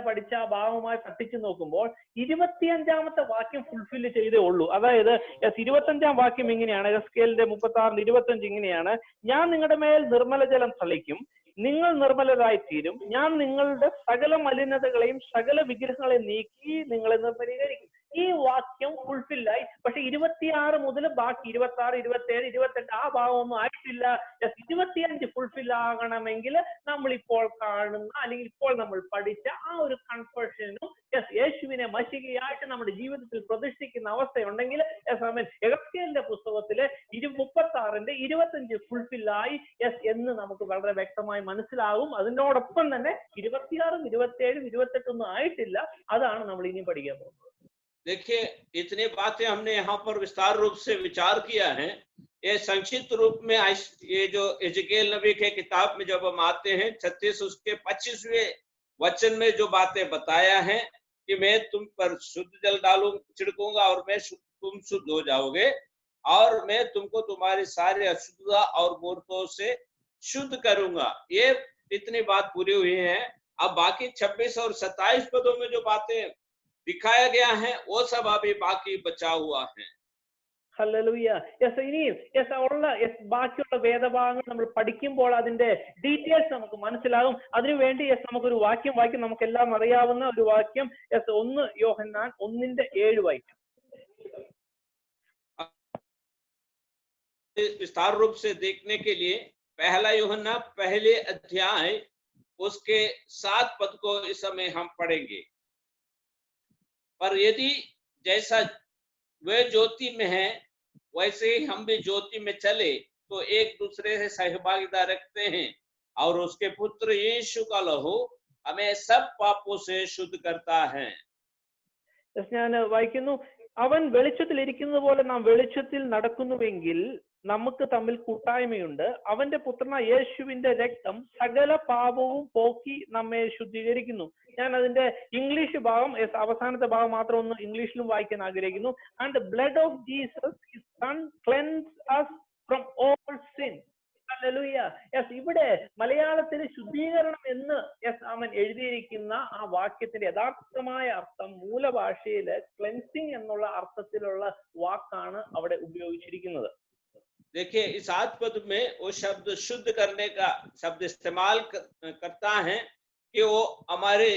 പഠിച്ച ആ ഭാഗവുമായി തട്ടിച്ചു നോക്കുമ്പോൾ 25-ാമത്തെ വാക്യം ഫുൾഫിൽ ചെയ്തേ ഉള്ളൂ. അതായത് 25-ാം വാക്യം ഇങ്ങനെയാണ്, എഹെസ്കേലിന്റെ 36-25 ഇങ്ങനെയാണ്: ഞാൻ നിങ്ങളുടെ മേൽ നിർമ്മല ജലം തളിക്കും, നിങ്ങൾ നിർമ്മലരായി തീരും, ഞാൻ നിങ്ങളുടെ സകല മലിനതകളെയും സകല വിഗ്രഹങ്ങളെയും നീക്കി നിങ്ങളെ നിർമ്മലീകരിക്കും. ഈ വാക്യം ഫുൾഫില്ലായി. പക്ഷെ 26 മുതൽ ബാക്കി 26, 27, 28 ആ ഭാഗമൊന്നും ആയിട്ടില്ല. 25 ഫുൾഫിൽ ആകണമെങ്കിൽ നമ്മൾ ഇപ്പോൾ കാണുന്ന അല്ലെങ്കിൽ ഇപ്പോൾ നമ്മൾ പഠിച്ച ആ ഒരു കൺവേർഷനും യേശുവിനെ മശികയായിട്ട് നമ്മുടെ ജീവിതത്തിൽ പ്രതിഷ്ഠിക്കുന്ന അവസ്ഥയുണ്ടെങ്കിൽ എഹെസ്കേലിന്റെ പുസ്തകത്തില് 36-ന്റെ 25 ഫുൾഫില്ലായി എന്ന് നമുക്ക് വളരെ വ്യക്തമായി മനസ്സിലാകും. അതിനോടൊപ്പം തന്നെ 26, 27, 28 ഒന്നും ആയിട്ടില്ല. അതാണ് നമ്മൾ ഇനി പഠിക്കാൻ പോകുന്നത്. देखिए, इतनी बातें हमने यहाँ पर विस्तार रूप से विचार किया है। ये संक्षिप्त रूप में ये जो एजकेल नबी के किताब में जब हम आते हैं 36 उसके 25वें वचन में जो बातें बताया है कि मैं तुम पर शुद्ध जल छिड़कूंगा और मैं तुम शुद्ध हो जाओगे और मैं तुमको तुम्हारी सारी अशुद्धता और मूर्तों से शुद्ध करूंगा। ये इतनी बात पूरी हुई है। अब बाकी 26 और 27 पदों में जो बातें दिखाया गया है वो सब अभी बाकी बचा हुआ है। ഹല്ലേലൂയ. ഇനിയും ബാക്കിയുള്ള വേദഭാഗങ്ങൾ നമ്മൾ പഠിക്കുമ്പോൾ അതിന്റെ ഡീറ്റെയിൽസ് നമുക്ക് മനസ്സിലാകും. അതിനുവേണ്ടി നമുക്കൊരു വാക്യം വായിക്കും, നമുക്കെല്ലാം അറിയാവുന്ന ഒരു വാക്യം. 1 യോഹന്നാൻ 1:7 വായിക്കാം. विस्तार रूप से देखने के लिए 1 यूहन्ना 1 अध्याय उसके 7 पद को इस समय हम पढ़ेंगे। पर यदि जैसा वे ज्योति में है वैसे ही हम भी ज्योति में चले तो एक दूसरे से सहभागिता रखते हैं और उसके पुत्र यीशु का लहू हमें सब पापों से शुद्ध करता है। ഞാൻ വായിക്കുന്നു: അവൻ വെളിച്ചത്തിൽ ഇരിക്കുന്നത് പോലെ നാം വെളിച്ചത്തിൽ നടക്കുന്നുവെങ്കിൽ നമുക്ക് തമ്മിൽ കൂട്ടായ്മയുണ്ട്. അവന്റെ പുത്രനായ യേശുവിന്റെ രക്തം സകല പാപവും പോക്കി നമ്മെ ശുദ്ധീകരിക്കുന്നു. ഞാൻ അതിന്റെ ഇംഗ്ലീഷ് ഭാഗം, അവസാനത്തെ ഭാഗം മാത്രം ഒന്ന് ഇംഗ്ലീഷിലും വായിക്കാൻ ആഗ്രഹിക്കുന്നു. And the blood of Jesus his son cleanse us from all sin. Hallelujah. ഇവിടെ മലയാളത്തിൽ ശുദ്ധീകരണം എന്ന് അവൻ എഴുതിയിരിക്കുന്ന ആ വാക്യത്തിന്റെ യഥാർത്ഥമായ അർത്ഥം മൂലഭാഷയില് ക്ലെൻസിങ് എന്നുള്ള അർത്ഥത്തിലുള്ള വാക്കാണ് അവിടെ ഉപയോഗിച്ചിരിക്കുന്നത്. देखिए, इस 8 पद में वो शब्द शुद्ध करने का शब्द इस्तेमाल करता है कि वो हमारे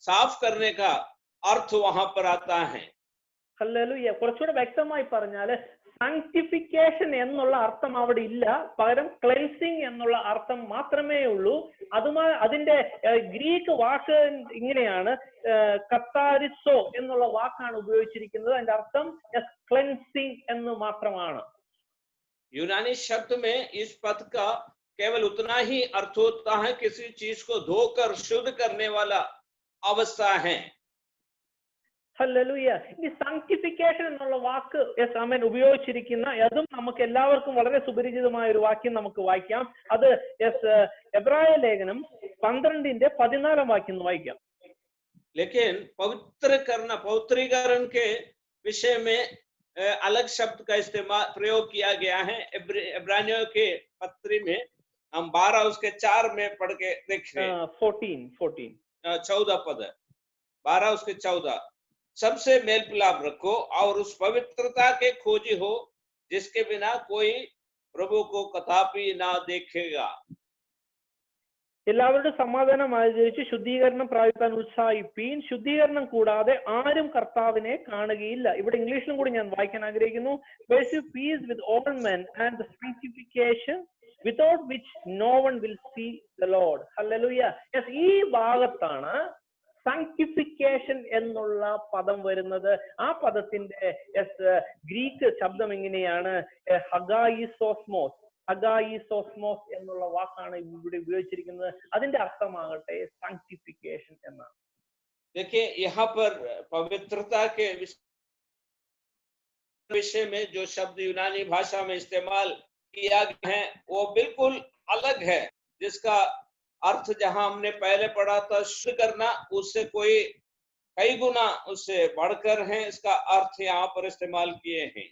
साफ करने का अर्थ वहां पर आता है। ഹല്ലേലൂയ. കുറച്ചുകൂടെ വ്യക്തമായി പറഞ്ഞാല് സാങ്ക്ടിഫിക്കേഷൻ എന്നുള്ള അർത്ഥം അവിടെ ഇല്ല, പകരം ക്ലെൻസിങ് എന്നുള്ള അർത്ഥം മാത്രമേ ഉള്ളൂ. അതിന്റെ ഗ്രീക്ക് വാക്ക് ഇങ്ങനെയാണ്, കത്താരിസോ എന്നുള്ള വാക്കാണ് ഉപയോഗിച്ചിരിക്കുന്നത്. അതിന്റെ അർത്ഥം ക്ലെൻസിങ് എന്ന് മാത്രമാണ്. यूनानी शब्द में इस पद का केवल उतना ही अर्थ होता है किसी चीज को धोकर शुद्ध करने वाला अवस्था है। ഹല്ലേലൂയ. ഈ സാങ്ക്ടിഫിക്കേഷൻ എന്നുള്ള വാക്ക് അവൻ ഉപയോഗിച്ചിരിക്കുന്ന അതും നമുക്ക് എല്ലാവർക്കും വളരെ സുപരിചിതമായ ഒരു വാക്യം നമുക്ക് വായിക്കാം. അത് എബ്രായ ലേഖനം 12:14 വാക്യം വായിക്കാം. लेकिन पवित्रीकरण के विषय में अलग शब्द का इस्तेमाल प्रयोग किया गया है। इब्रानियों के पत्री में हम 12 उसके 4 में पढ़ के देखें। 14 पद 12 उसके 14, सबसे मेल मिलाप रखो और उस पवित्रता के खोजी हो जिसके बिना कोई प्रभु को कदापि ना देखेगा। എല്ലാവരുടെ സമാധാനം ആചരിച്ച് ശുദ്ധീകരണം പ്രാപിക്കാൻ ഉത്സാഹിപ്പീൻ, ശുദ്ധീകരണം കൂടാതെ ആരും കർത്താവിനെ കാണുകയില്ല. ഇവിടെ ഇംഗ്ലീഷിലും കൂടി ഞാൻ വായിക്കാൻ ആഗ്രഹിക്കുന്നു. Pursue peace with all men and the sanctification without which no one will see the Lord. Hallelujah. Yes, ഈ ഭാഗത്താണ് സാങ്ക്ടിഫിക്കേഷൻ എന്നുള്ള പദം വരുന്നത്. ആ പദത്തിന്റെ ഗ്രീക്ക് ശബ്ദം എങ്ങനെയാണ്? ഹഗായിസോസ്മോസ്. ഹഗായിസോസ്മോസ് എന്നുള്ള വാക്കാണ് ഇവിടെ ഉപയോഗിച്ചിരിക്കുന്നത്. അതിന്റെ അർത്ഥമാകട്ടെ സാങ്ക്ടിഫിക്കേഷൻ എന്നാണ്. देखिए, यहाँ पर पवित्रता के विषय में जो शब्द यूनानी भाषा में इस्तेमाल किया गया है वो बिल्कुल अलग है, जिसका अर्थ जहां हमने पहले पढ़ा था शुद्ध करना, उससे कोई कई गुना उससे बढ़कर है, इसका अर्थ यहाँ पर इस्तेमाल किए हैं।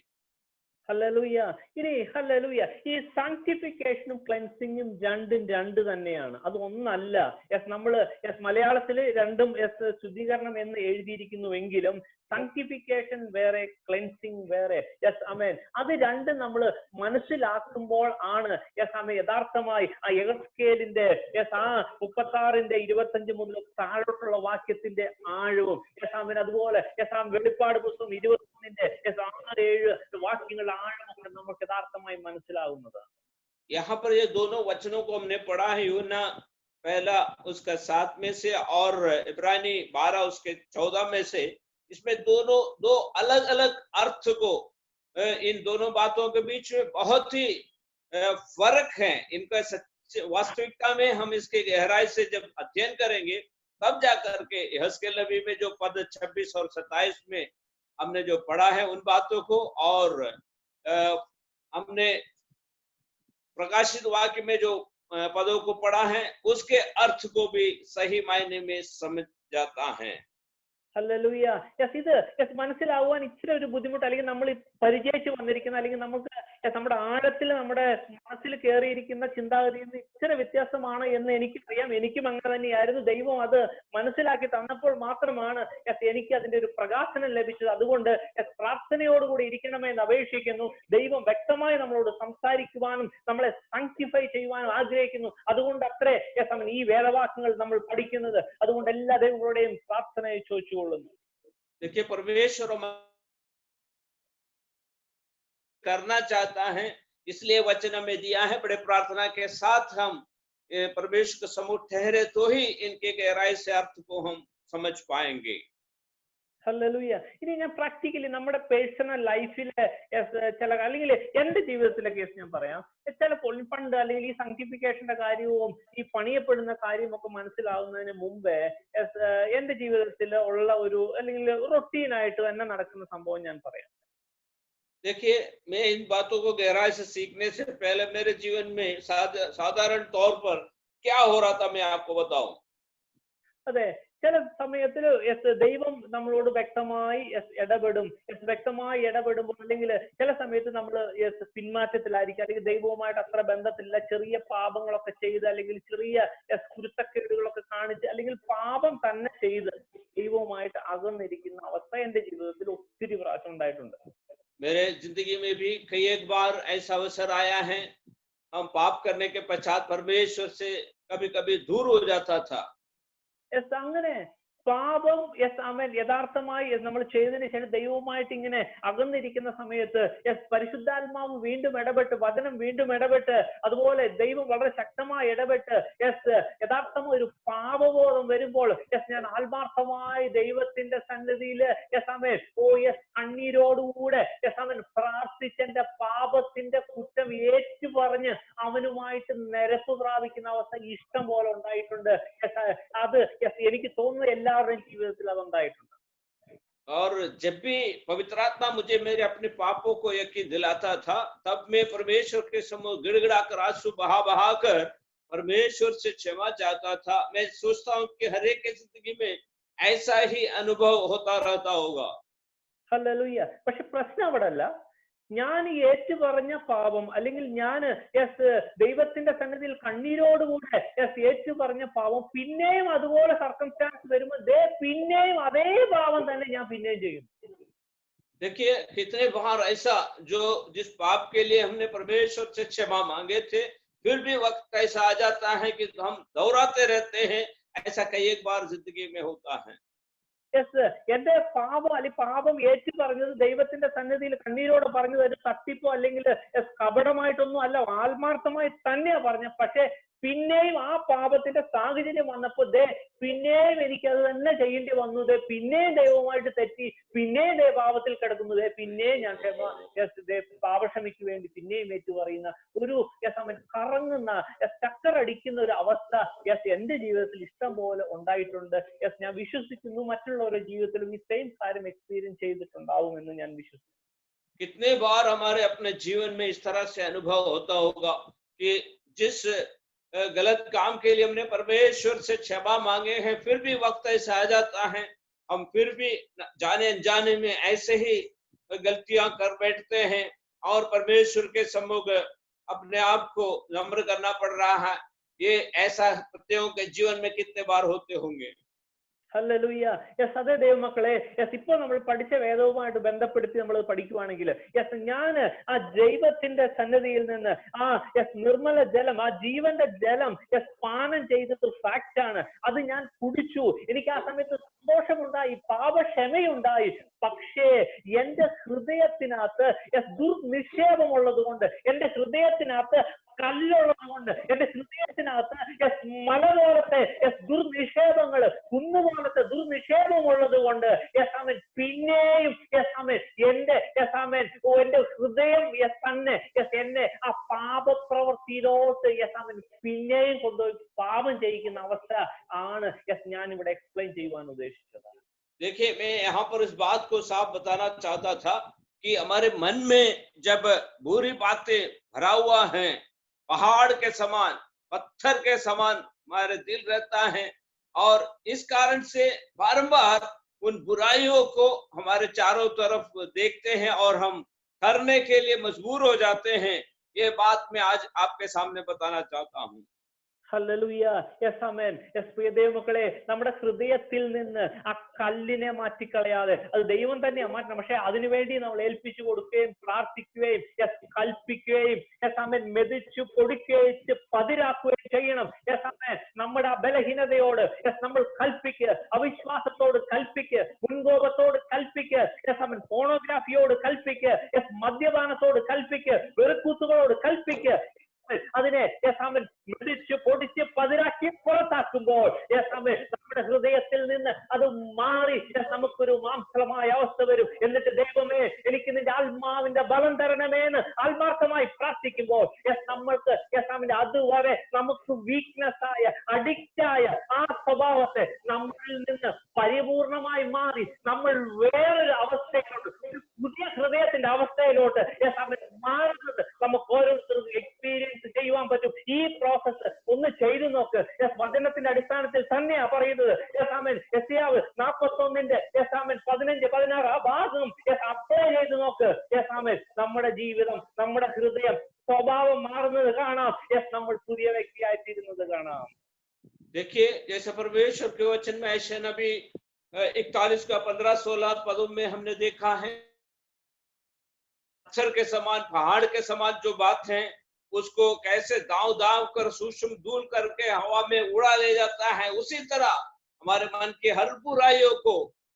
ഹല്ലേലൂയ. ഇനി ഹല്ലേലൂയ, ഈ സാങ്ക്ടിഫിക്കേഷനും ക്ലെൻസിങ്ങും രണ്ട് തന്നെയാണ്, അത് ഒന്നല്ല. നമ്മള് മലയാളത്തിൽ രണ്ടും ശുദ്ധീകരണം എന്ന് എഴുതിയിരിക്കുന്നുവെങ്കിലും സാങ്ക്ടിഫിക്കേഷൻ വേറെ, ക്ലെൻസിങ് വേറെ. അമേൻ. അത് രണ്ടും നമ്മൾ മനസ്സിലാക്കുമ്പോൾ ആണ് യഥാർത്ഥമായി ആ എഹെസ്കേലിന്റെ 36:25 മുതൽ താഴോട്ടുള്ള വാക്യത്തിന്റെ ആഴവും ആമേൻ, അതുപോലെ വെളിപ്പാട് പുസ്തകം 21-ന്റെ 6-7 വാക്യങ്ങളുടെ ആഴമൊക്കെ നമുക്ക് യഥാർത്ഥമായി മനസ്സിലാകുന്നത്. यहाँ पर ये दोनों वचनों को हमने पढ़ा है, यूहन्ना पहला उसका 7 में से और इब्रानी 12 उसके 14 में से। इसमें दोनों दो अलग अलग अर्थ को, इन दोनों बातों के बीच में बहुत ही फर्क है। इनका वास्तविकता में हम इसके गहराई से जब अध्ययन करेंगे तब जाकर के यहेजकेल नबी में जो पद 26 और 27 में हमने जो पढ़ा है उन बातों को, और हमने प्रकाशित वाक्य में जो पदों को पढ़ा है उसके अर्थ को भी सही मायने में समझ जाता है। ഹല്ലേലൂയ. ഇത് മനസ്സിലാവാൻ ഇച്ചിരി ഒരു ബുദ്ധിമുട്ട്, അല്ലെങ്കിൽ നമ്മൾ പരിചയിച്ച് വന്നിരിക്കുന്ന, അല്ലെങ്കിൽ നമുക്ക് നമ്മുടെ ആഴത്തിൽ നമ്മുടെ മനസ്സിൽ കയറിയിരിക്കുന്ന ചിന്താഗതിയിൽ നിന്ന് ഇച്ചിരി വ്യത്യാസമാണ് എന്ന് എനിക്കറിയാം. എനിക്കും അങ്ങനെ തന്നെയായിരുന്നു. ദൈവം അത് മനസ്സിലാക്കി തന്നപ്പോൾ മാത്രമാണ് എനിക്ക് അതിന്റെ ഒരു പ്രകാശനം ലഭിച്ചത്. അതുകൊണ്ട് പ്രാർത്ഥനയോടുകൂടി ഇരിക്കണമെന്ന് അപേക്ഷിക്കുന്നു. ദൈവം വ്യക്തമായി നമ്മളോട് സംസാരിക്കുവാനും നമ്മളെ സാങ്ക്ടിഫൈ ചെയ്യുവാനും ആഗ്രഹിക്കുന്നു. അതുകൊണ്ട് അത്രേ ഈ വേദവാക്യങ്ങൾ നമ്മൾ പഠിക്കുന്നത്. അതുകൊണ്ട് എല്ലാ ദൈവങ്ങളുടെയും പ്രാർത്ഥനയെ ചോദിച്ചു. देखिए, परमेश्वर करना चाहता है, इसलिए वचन हमें दिया है। बड़े प्रार्थना के साथ हम परमेश्वर के सम्मुख ठहरे तो ही इनके गहराई से अर्थ को हम समझ पाएंगे। ഹല്ലേലൂയ. ഇനി ഞാൻ പ്രാക്ടിക്കലി നമ്മുടെ പേഴ്സണൽ ലൈഫിലെ ചില, അല്ലെങ്കിൽ എന്റെ ജീവിതത്തിലൊക്കെ ഞാൻ പറയാം, ചിലപ്പോൾ പണ്ട് അല്ലെങ്കിൽ ഈ സാങ്ക്ടിഫിക്കേഷന്റെ കാര്യവും ഈ പണിയപ്പെടുന്ന കാര്യവും ഒക്കെ മനസ്സിലാവുന്നതിന് മുമ്പേ എന്റെ ജീവിതത്തിൽ ഉള്ള ഒരു, അല്ലെങ്കിൽ റൊട്ടീനായിട്ട് തന്നെ നടക്കുന്ന സംഭവം ഞാൻ പറയാം. देखिए, मैं इन बातों को गहराई से सीखने से पहले मेरे जीवन में साधारण तौर पर क्या हो रहा था मैं आपको बताऊं। അതെ, ചില സമയത്തിൽ ദൈവം നമ്മളോട് വ്യക്തമായി ഇടപെടുമ്പോൾ, അല്ലെങ്കിൽ ചില സമയത്ത് നമ്മൾ പിന്മാറ്റത്തിലായിരിക്കും, അല്ലെങ്കിൽ ദൈവവുമായിട്ട് അത്ര ബന്ധത്തില്ല, ചെറിയ പാപങ്ങളൊക്കെ ചെയ്ത്, അല്ലെങ്കിൽ ചെറിയ കുരുത്തക്കേടുകളൊക്കെ കാണിച്ച്, അല്ലെങ്കിൽ പാപം തന്നെ ചെയ്ത് ദൈവവുമായിട്ട് അകന്നിരിക്കുന്ന അവസ്ഥ എന്റെ ജീവിതത്തിൽ ഒത്തിരി പ്രാവശ്യം ഉണ്ടായിട്ടുണ്ട്. मेरे जिंदगी में भी कई एक बार ऐसा अवसर आया है, हम पाप करने के पश्चात परमेश्वर से कभी कभी दूर हो जाता था। അങ്ങനെ പാപം യഥാർത്ഥമായി നമ്മൾ ചെയ്തതിനു ശേഷം ദൈവവുമായിട്ട് ഇങ്ങനെ അകന്നിരിക്കുന്ന സമയത്ത് പരിശുദ്ധാത്മാവ് വീണ്ടും ഇടപെട്ട്, വചനം വീണ്ടും ഇടപെട്ട്, അതുപോലെ ദൈവം വളരെ ശക്തമായി ഇടപെട്ട് യഥാർത്ഥമായ ഒരു പാപബോധം വരുമ്പോൾ ഞാൻ ആത്മാർത്ഥമായി ദൈവത്തിന്റെ സന്നിധിയിൽ കണ്ണീരോടുകൂടെ പ്രാർത്ഥിച്ചെന്റെ പാപത്തിന്റെ കുറ്റം ഏറ്റു പറഞ്ഞ് അവനുമായിട്ട് നിരപ്പ് പ്രാപിക്കുന്ന അവസ്ഥ ഇഷ്ടം പോലെ ഉണ്ടായിട്ടുണ്ട്. അത് എനിക്ക് തോന്നുന്നു എല്ലാവരുടെയും ജീവിതത്തിൽ അതുണ്ടായിട്ടുണ്ട്. और जब भी पवित्र आत्मा मुझे मेरे अपने पापों को यकीन दिलाता था, तब मैं परमेश्वर के सम्मुख गिड़गिड़ाकर आंसू बहा कर परमेश्वर से क्षमा चाहता था। मैं सोचता हूँ कि हर एक की जिंदगी में ऐसा ही अनुभव होता रहता होगा। ഹല്ലേലൂയ. പക്ഷെ പ്രശ്നം അവിടെ അല്ല. ഞാൻ ഏറ്റു പറഞ്ഞ പാപം, അല്ലെങ്കിൽ ഞാൻ ദൈവത്തിന്റെ സന്നിധിയിൽ കണ്ണീരോടുകൂടെ ഏറ്റു പറഞ്ഞ പാപം പിന്നെയും അതുപോലെ സർക്കംസ്റ്റാൻസ് വരുമ്പോൾ പിന്നെയും അതേ പാപം തന്നെ ഞാൻ പിന്നെയും ചെയ്യും. देखिए, कितने बार ऐसा जो जिस पाप के लिए हमने परमेश्वर से क्षमा मांगे थे, फिर भी वक्त ऐसा आ जाता है कि हम दोहराते रहते हैं। ऐसा कई एक बार जिंदगी में होता है। എന്റെ പാപം ഏറ്റു പറഞ്ഞത് ദൈവത്തിന്റെ സന്നിധിയിൽ കണ്ണീരോടെ പറഞ്ഞത് ഒരു തട്ടിപ്പോ അല്ലെങ്കിൽ കപടമായിട്ടൊന്നും അല്ല, ആത്മാർത്ഥമായി തന്നെയാ പറഞ്ഞ. പക്ഷെ പിന്നെയും ആ പാപത്തിന്റെ സാഹചര്യം വന്നപ്പോ പിന്നെയും എനിക്ക് അത് തന്നെ ചെയ്യേണ്ടി വന്നു. പിന്നെയും ദൈവവുമായിട്ട് തെറ്റി, പിന്നെയും പാപത്തിൽ കിടക്കുന്നത്, പിന്നെയും ഞാൻ പാപക്ഷമയ്ക്ക് വേണ്ടി പിന്നെയും ഏറ്റു പറയുന്ന ഒരു കറങ്ങുന്ന ചക്കറടിക്കുന്ന ഒരു അവസ്ഥ എന്റെ ജീവിതത്തിൽ ഇഷ്ടം പോലെ ഉണ്ടായിട്ടുണ്ട്. ഞാൻ വിശ്വസിക്കുന്നു മറ്റുള്ളവരുടെ ജീവിതത്തിലും ഈ സെയിം കാര്യം എക്സ്പീരിയൻസ് ചെയ്തിട്ടുണ്ടാവും എന്ന് ഞാൻ വിശ്വസിക്കുന്നു. कितने बार हमारे अपने जीवन में इस तरह से अनुभव होता होगा कि जिस गलत काम के लिए हमने परमेश्वर से क्षमा मांगे हैं, फिर भी वक्त ऐसा आ जाता है, हम फिर भी जाने अनजाने में ऐसे ही गलतियां कर बैठते हैं और परमेश्वर के सम्मुख अपने आप को नम्र करना पड़ रहा है। ये ऐसा प्रत्येकों के जीवन में कितने बार होते होंगे। ഹല്ലേലൂയ. യെസ്, അതെ ദൈവമക്കളെ. യെസ്, ഇപ്പോൾ നമ്മൾ പഠിച്ച വേദവുമായിട്ട് ബന്ധപ്പെടുത്തി നമ്മൾ പഠിക്കുവാണെങ്കിൽ യെസ്, ഞാൻ ആ ദൈവത്തിന്റെ സന്നിധിയിൽ നിന്ന് യെസ് നിർമ്മല ജലം, ആ ജീവന്റെ ജലം യെസ് പാനം ചെയ്തത് ഫാക്റ്റ് ആണ്. അത് ഞാൻ കുടിച്ചു. എനിക്ക് ആ സമയത്ത് സന്തോഷമുണ്ടായി, പാപക്ഷമയുണ്ടായി. പക്ഷേ എന്റെ ഹൃദയത്തിനകത്ത് യെസ് ദുർനിക്ഷേപമുള്ളത് കൊണ്ട്, എന്റെ ഹൃദയത്തിനകത്ത് കല്ലുള്ളത് കൊണ്ട്, എന്റെ ഹൃദയത്തിനകത്ത് യെസ് മല പോലത്തെ യെസ് ദുർനിക്ഷേപങ്ങൾ, കുന്നുപോലത്തെ ദുർനിക്ഷേപമുള്ളത് കൊണ്ട് യെസ് ആമേൻ പിന്നെയും യെസ് ആമേൻ എന്റെ യെസ് ആമേൻ എന്റെ ഹൃദയം യെസ് തന്നെ യെസ് എന്നെ ആ പാപപ്രവൃത്തിയിലോട്ട് യെസ് ആമേൻ പിന്നെയും കൊണ്ടുപോയി പാപം ചെയ്യിക്കുന്ന അവസ്ഥ ആണ് യെസ് ഞാൻ ഇവിടെ എക്സ്പ്ലെയിൻ ചെയ്യുവാൻ ഉദ്ദേശിച്ചത്. देखिए, मैं यहाँ पर इस बात को साफ बताना चाहता था कि हमारे मन में जब बुरी बातें भरा हुआ है, पहाड़ के समान, पत्थर के समान हमारे दिल रहता है और इस कारण से बारंबार उन बुराइयों को हमारे चारों तरफ देखते हैं और हम करने के लिए मजबूर हो जाते हैं। ये बात मैं आज आपके सामने बताना चाहता हूँ। ഹല്ലേലൂയ. യെസ് ആമേൻ. യെസ് പ്രിയ ദൈവമക്കളെ, നമ്മുടെ ഹൃദയത്തിൽ നിന്ന് ആ കല്ലിനെ മാറ്റിക്കളയാതെ അത് ദൈവം തന്നെയാ മാറ്റണം. പക്ഷെ അതിനുവേണ്ടി നമ്മൾ ഏൽപ്പിച്ചു കൊടുക്കുകയും പ്രാർത്ഥിക്കുകയും യെസ് കൽപ്പിക്കുകയും യെസ് ആമേൻ മെതിച്ചു പൊടിക്കുകയും പതിരാക്കുകയും ചെയ്യണം. യെസ് ആമേൻ നമ്മുടെ ആ ബലഹീനതയോട് യെസ് നമ്മൾ കൽപ്പിക്കുക, അവിശ്വാസത്തോട് കൽപ്പിക്കുക, മുൻകോപത്തോട് കൽപ്പിക്കുക, യെസ് ആമേൻ പോണോഗ്രാഫിയോട് കൽപ്പിക്കുക, യെസ് മദ്യപാനത്തോട് കൽപ്പിക്കുക, വെറുക്കൂത്തുകളോട് കൽപ്പിക്കുക. അതിനെ യേശാമൻ മെതിച്ച് പൊടിച്ച് പതിരാക്കി പുറത്താക്കുമ്പോൾ യേശാമൻ നമ്മുടെ ഹൃദയത്തിൽ നിന്ന് അത് മാറി നമുക്കൊരു മാംസളമായ അവസ്ഥ വരും. എന്നിട്ട് ദൈവമേ എനിക്ക് നിന്റെ ആത്മാവിന്റെ ബലം തരണമേന്ന് ആത്മാർത്ഥമായി പ്രാർത്ഥിക്കുമ്പോൾ നമ്മൾക്ക് യേശാമിന്റെ അതുവരെ നമുക്ക് വീക്ക്നെസ് ആയ അഡിക്റ്റായ ആ സ്വഭാവത്തെ നമ്മളിൽ നിന്ന് പരിപൂർണമായി മാറി നമ്മൾ വേറൊരു അവസ്ഥയിലോട്ട്, ഒരു പുതിയ ഹൃദയത്തിന്റെ അവസ്ഥയിലോട്ട് യേശാമൻ മാറുന്നത് നമുക്ക് ഓരോരുത്തർക്കും എക്സ്പീരിയൻസ് ചെയ്യുവാൻ പറ്റും. ഈ പ്രോസസ് ഒന്ന് ചെയ്തു നോക്ക്. വചനത്തിന്റെ അടിസ്ഥാനത്തിൽ തന്നെയാ പറയുന്നത്. യെശയ്യാവ് 41 15 16 ആ ഭാഗം അപ്ലൈ ചെയ്ത് നോക്ക്. നമ്മുടെ ജീവിതം, നമ്മുടെ ഹൃദയം, സ്വഭാവം മാറുന്നത് കാണാം. നമ്മൾ പുതിയ വ്യക്തിയായി തീരുന്നത് കാണാം. देखिए, जैसे परमेश्वर के वचन में ऐसे नबी 41 का 15-16 पदों में हमने देखा है, पत्थर के समान, पहाड़ के समान जो बात है उसको कैसे दांव दांव कर सूक्ष्म धूल करके हवा में उड़ा ले जाता है, उसी तरह हमारे मन की हर बुराइयों को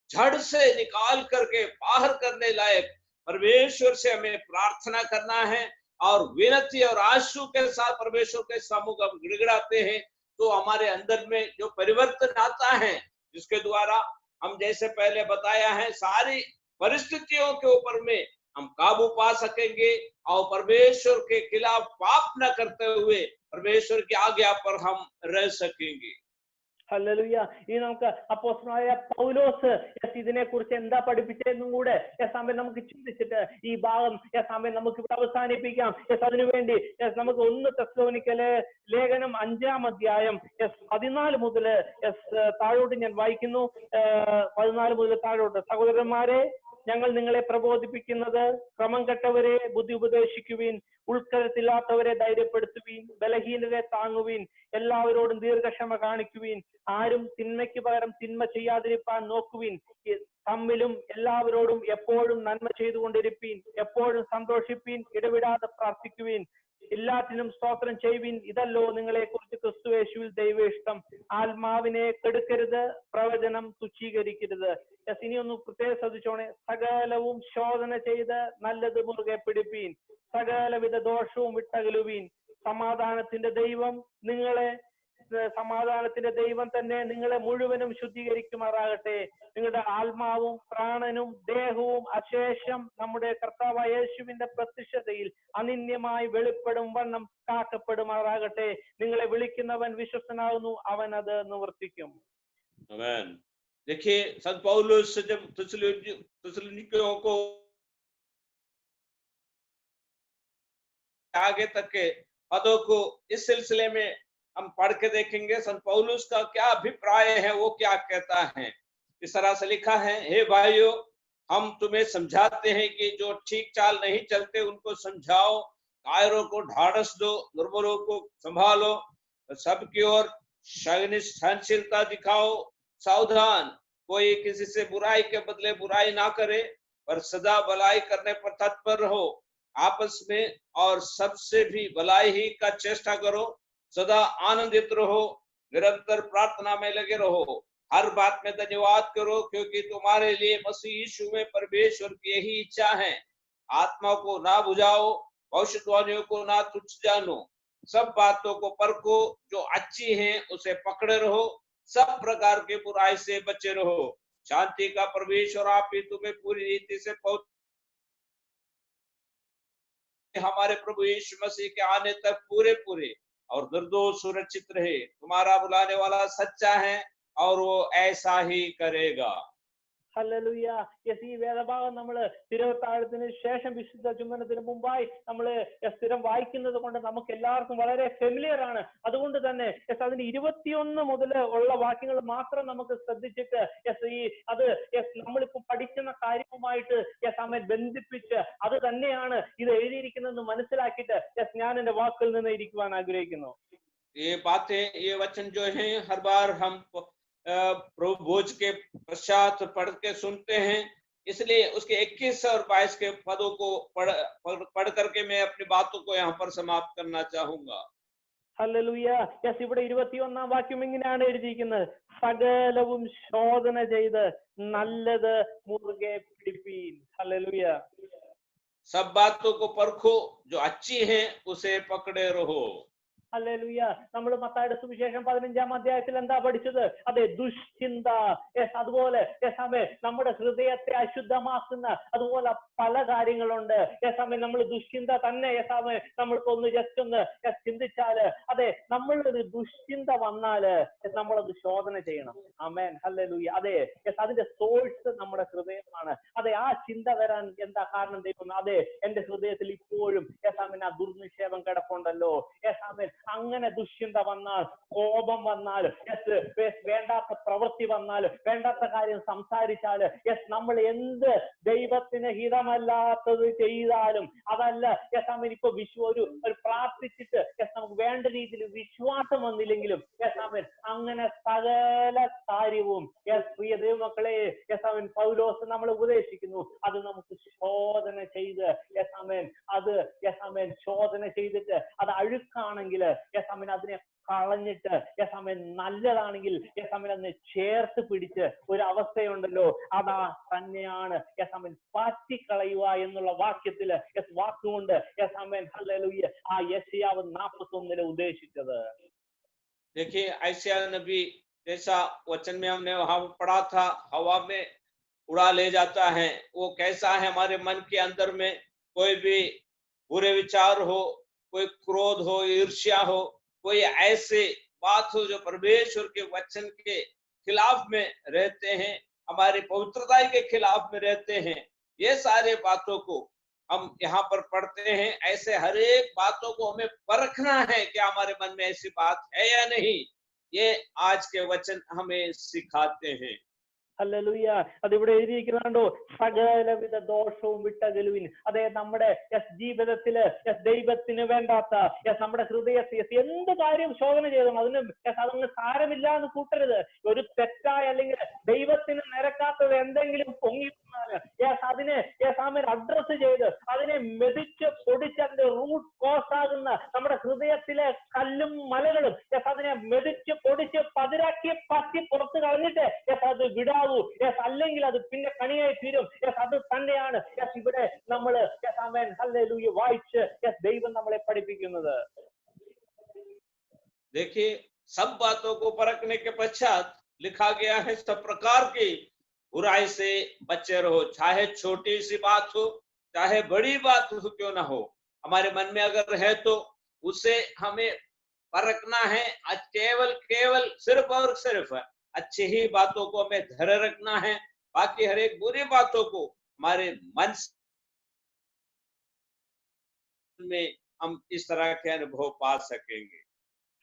जड़ से निकाल करके बाहर करने लायक परमेश्वर से हमें प्रार्थना करना है और विनती और आंसू के साथ परमेश्वर के सम्मुख हम गिड़गिड़ाते हैं तो हमारे अंदर में जो परिवर्तन आता है, जिसके द्वारा हम जैसे पहले बताया है सारी परिस्थितियों के ऊपर में हम काबू पा सकेंगे और परमेश्वर के खिलाफ पाप न करते हुए परमेश्वर की आज्ञा पर हम रह सकेंगे. ഹല്ലേലൂയ. ഇനി നമുക്ക് അപ്പോസ്തലനായ പൗലോസ് ഇതിനെ കുറിച്ച് എന്താ പഠിപ്പിച്ചതെന്നും കൂടെ നമുക്ക് ചിന്തിച്ചിട്ട് ഈ ഭാഗം നമുക്ക് ഇവിടെ അവസാനിപ്പിക്കാം. അതിനുവേണ്ടി നമുക്ക് 1 തെസ്സലോനിക്കയിലെ ലേഖനം 5-ാം അധ്യായം 14 മുതൽ താഴോട്ട് ഞാൻ വായിക്കുന്നു. 14 മുതൽ താഴോട്ട്. സഹോദരന്മാരെ, ഞങ്ങൾ നിങ്ങളെ പ്രബോധിപ്പിക്കുന്നത് ക്രമം കെട്ടവരെ ബുദ്ധി ഉപദേശിക്കുവിൻ, ഉൾക്കരുത്തില്ലാത്തവരെ ധൈര്യപ്പെടുത്തുവീൻ, ബലഹീനരെ താങ്ങുവീൻ, എല്ലാവരോടും ദീർഘക്ഷമ കാണിക്കുവീൻ, ആരും തിന്മയ്ക്ക് പകരം തിന്മ ചെയ്യാതിരിപ്പാൻ നോക്കുവിൻ, തമ്മിലും എല്ലാവരോടും എപ്പോഴും നന്മ ചെയ്തുകൊണ്ടിരിപ്പീൻ, എപ്പോഴും സന്തോഷിപ്പീൻ, ഇടവിടാതെ പ്രാർത്ഥിക്കുവീൻ, എല്ലാത്തിനും സ്തോത്രം ചെയ്യുവിൻ, ഇതല്ലോ നിങ്ങളെ കുറിച്ച് ക്രിസ്തുയേശുവിൽ ദൈവേഷ്ടം. ആത്മാവിനെ കെടുക്കരുത്, പ്രവചനം തുച്ഛീകരിക്കരുത്. ഇനി ഒന്ന് പ്രത്യേകം ശ്രദ്ധിച്ചോണേ. സകലവും ശോധന ചെയ്ത് നല്ലത് മുറുകെ പിടിപ്പീൻ, സകലവിധ ദോഷവും വിട്ടകലുവീൻ. സമാധാനത്തിന്റെ ദൈവം തന്നെ നിങ്ങളെ മുഴുവനും ശുദ്ധീകരിക്കുമാറാകട്ടെ. നിങ്ങളുടെ ആത്മാവും പ്രാണനും ദേഹവും അശേഷം നമ്മുടെ കർത്താവായ യേശുവിന്റെ പ്രത്യക്ഷതയിൽ അനിന്യമായി വെളിപ്പെടും വണ്ണം കാക്കപ്പെടുമാറാകട്ടെ. നിങ്ങളെ വിളിക്കുന്നവൻ വിശ്വസ്തനാകുന്നു, അവൻ അത് നിവർത്തിക്കും. आमीन. देखिए, संत पौलुस जब थिस्सलुनीकियों को आगे तक के पदों को इस सिलसिले में हम पढ़ के देखेंगे। संत पौलुस का क्या अभिप्राय है, वो क्या कहता है। इस तरह से लिखा है, हे भाइयों, हम तुम्हें समझाते हैं कि जो ठीक चाल नहीं चलते उनको समझाओ, कायरों को ढाढ़स दो, दुर्बलों को संभालो, सबकी ओर सहनशीलता दिखाओ, सावधान, कोई किसी से बुराई के बदले बुराई ना करे, पर सदा भलाई करने पर तत्पर रहो, आपस में और सबसे भी भलाई ही का चेष्टा करो, सदा आनंदित रहो, निरंतर प्रार्थना में लगे रहो, हर बात में धन्यवाद करो, क्योंकि तुम्हारे लिए मसीह यीशु में परमेश्वर की यही इच्छा है। आत्मा को ना बुझाओ, भविष्यवाणियों को ना तुच्छ जानो, सब बातों को परखो, जो अच्छी हैं उसे पकड़े रहो, सब प्रकार की बुराई से बचे रहो। शांति का परमेश्वर आप ही तुम्हें पूरी रीति से हमारे प्रभु यीशु मसीह के आने तक पूरे पूरे और निर्दोष सुरक्षित रहे। तुम्हारा बुलाने वाला सच्चा है और वो ऐसा ही करेगा। ഹല്ലേലൂയ. യെസ്, ഈ വേദഭാഗം നമ്മൾ തിരുവത്താഴത്തിന് ശേഷം വിശുദ്ധ ചുംബനത്തിന് മുമ്പായി നമ്മൾ സ്ഥിരം വായിക്കുന്നത് കൊണ്ട് നമുക്ക് എല്ലാവർക്കും വളരെ ഫെമിലിയർ ആണ്. അതുകൊണ്ട് തന്നെ യെസ്, അതിന് 21 മുതൽ ഉള്ള വാക്യങ്ങൾ മാത്രം നമുക്ക് ശ്രദ്ധിച്ചിട്ട് യെസ് അത് നമ്മളിപ്പോ പഠിക്കുന്ന കാര്യവുമായിട്ട് യെസ് അമ്മ ബന്ധിപ്പിച്ച് അത് തന്നെയാണ് ഇത് എഴുതിയിരിക്കുന്നതെന്ന് മനസ്സിലാക്കിയിട്ട് യെസ് ഞാൻ എന്റെ വാക്കിൽ നിന്ന് ഇരിക്കുവാൻ ആഗ്രഹിക്കുന്നു. ये बातें, ये वचन जो है हर बार हम प्रभु भोज के पश्चात पढ़ के सुनते हैं, इसलिए उसके 21 और 22 के पदों को पढ़ करके मैं अपनी बातों को यहाँ पर समाप्त करना चाहूंगा। ഹല്ലേലൂയ. യെസ്, ഇവിടെ 21 വാക്യം ഇങ്ങനെയാണ് എഴുതിയിരിക്കുന്നത്, സകലവും ശോധന ചെയ്ത് നല്ലത് മുറുകെ പിടിപ്പീൻ. ഹല്ലേലൂയ. सब बातों को परखो, जो अच्छी है उसे पकड़े रहो। ഹല്ലേലൂയ. നമ്മൾ മത്തായിയുടെ സുവിശേഷം 15-ാം അധ്യായത്തിൽ എന്താ പഠിച്ചത്? അതെ, ദുശ്ചിന്ത. അതുപോലെ നമ്മുടെ ഹൃദയത്തെ അശുദ്ധമാക്കുന്ന അതുപോലെ പല കാര്യങ്ങളുണ്ട്. നമ്മൾ ദുശ്ചിന്ത തന്നെ നമ്മൾക്ക് ഒന്ന് ജസ്റ്റ് ഒന്ന് ചിന്തിച്ചാല് അതെ നമ്മളൊരു ദുശ്ചിന്ത വന്നാല് നമ്മളത് ശോധന ചെയ്യണം. ആമേൻ, ഹല്ലേലൂയ. അതെ, അതിന്റെ സോഴ്സ് നമ്മുടെ ഹൃദയമാണ്. അതെ, ആ ചിന്ത വരാൻ എന്താ കാരണം ദൈവം? അതെ, എന്റെ ഹൃദയത്തിൽ ഇപ്പോഴും ആ ദുർനിക്ഷേപം കിടപ്പുണ്ടല്ലോ. അങ്ങനെ ദുശ്ചിന്ത വന്നാൽ, കോപം വന്നാൽ, വേണ്ടാത്ത പ്രവൃത്തി വന്നാൽ, വേണ്ടാത്ത കാര്യം സംസാരിച്ചാല് നമ്മൾ എന്ത് ദൈവത്തിന് ഹിതമല്ലാത്തത് ചെയ്താലും അതല്ല ഇപ്പൊ ഒരു പ്രാർത്ഥിച്ചിട്ട് നമുക്ക് വേണ്ട രീതിയിൽ വിശ്വാസം വന്നില്ലെങ്കിലും അങ്ങനെ സകല കാര്യവും പ്രിയ ദൈവമക്കളെ പൗലോസ് നമ്മളെ ഉപദേശിക്കുന്നു. അത് നമുക്ക് ശോധന ചെയ്ത് അത് ശോധന ചെയ്തിട്ട് അത് അഴുക്കാണെങ്കിൽ അതിനെ കളഞ്ഞിട്ട് നല്ലതാണെങ്കിൽ അതിനെ ചേർത്ത് പിടിച്ച് ഒരു അവസ്ഥയുണ്ടല്ലോ, അതാ തന്നെയാണ് പാറ്റിക്കളയുക എന്നുള്ള വാക്യത്തില് വാക്കുകൊണ്ട് ഹല്ലേലൂയ ആ യെശയ്യാവ് 41 ഉദ്ദേശിച്ചത്. देखिए, ऐसा नबी जैसा वचन में हमने वहां पढ़ा था, हवा में उड़ा ले जाता है, वो कैसा है? हमारे मन के अंदर में कोई भी बुरे विचार हो, कोई क्रोध हो, ईर्ष्या हो, कोई ऐसे बात हो जो परमेश्वर के वचन के खिलाफ में रहते हैं, हमारी पवित्रता के खिलाफ में रहते हैं, ये सारे बातों को हम यहाँ पर पढ़ते हैं। ऐसे हर एक बातों को हमें परखना है कि हमारे मन में ऐसी बात है या नहीं, ये आज के वचन हमें सिखाते हैं। ഹല്ലേലൂയ. അതിവിടെ എഴുതിയിരിക്കുന്നുണ്ടോ, സകലവിധ ദോഷവും വിട്ടകലുവിൻ. അതെ, നമ്മുടെ ജീവിതത്തില് ദൈവത്തിന് വേണ്ടാത്ത നമ്മുടെ ഹൃദയത്തെ എന്ത് കാര്യം ശോധന ചെയ്തോ അതൊന്നും സാരമില്ല എന്ന് കൂട്ടരുത്. ഒരു തെറ്റായ അല്ലെങ്കിൽ ദൈവത്തിന് നിരക്കാത്തത് എന്തെങ്കിലും പൊങ്ങി അതിനെ അഡ്രസ് ചെയ്ത് അതിനെ മെതിച്ച് പൊടിച്ച് അതിന്റെ റൂട്ട് കോസ് ആകുന്ന നമ്മുടെ ഹൃദയത്തിലെ കല്ലും മലകളും അതിനെ മെതിച്ച് പൊടിച്ച് പതിരാക്കി പറ്റി പുറത്ത് കളഞ്ഞിട്ട് അത് വിടാവൂ. അല്ലെങ്കിൽ അത് പിന്നെ കണിയായി തീരും. അത് തന്നെയാണ് ഇവിടെ നമ്മള് ഹല്ലേലൂയ വായിച്ച് ദൈവം നമ്മളെ പഠിപ്പിക്കുന്നത്. देखिए, सब बातों को परखने के पश्चात लिखा गया है, सब प्रकार की बुराई से बचे रहो, चाहे छोटी सी बात हो चाहे बड़ी बात हो क्यों ना हो, हमारे मन में अगर है तो उसे हमें परखना है। केवल सिर्फ और सिर्फ अच्छी ही बातों को हमें धैर्य रखना है, बाकी हर एक बुरी बातों को हमारे मन में हम इस तरह के अनुभव पा सकेंगे।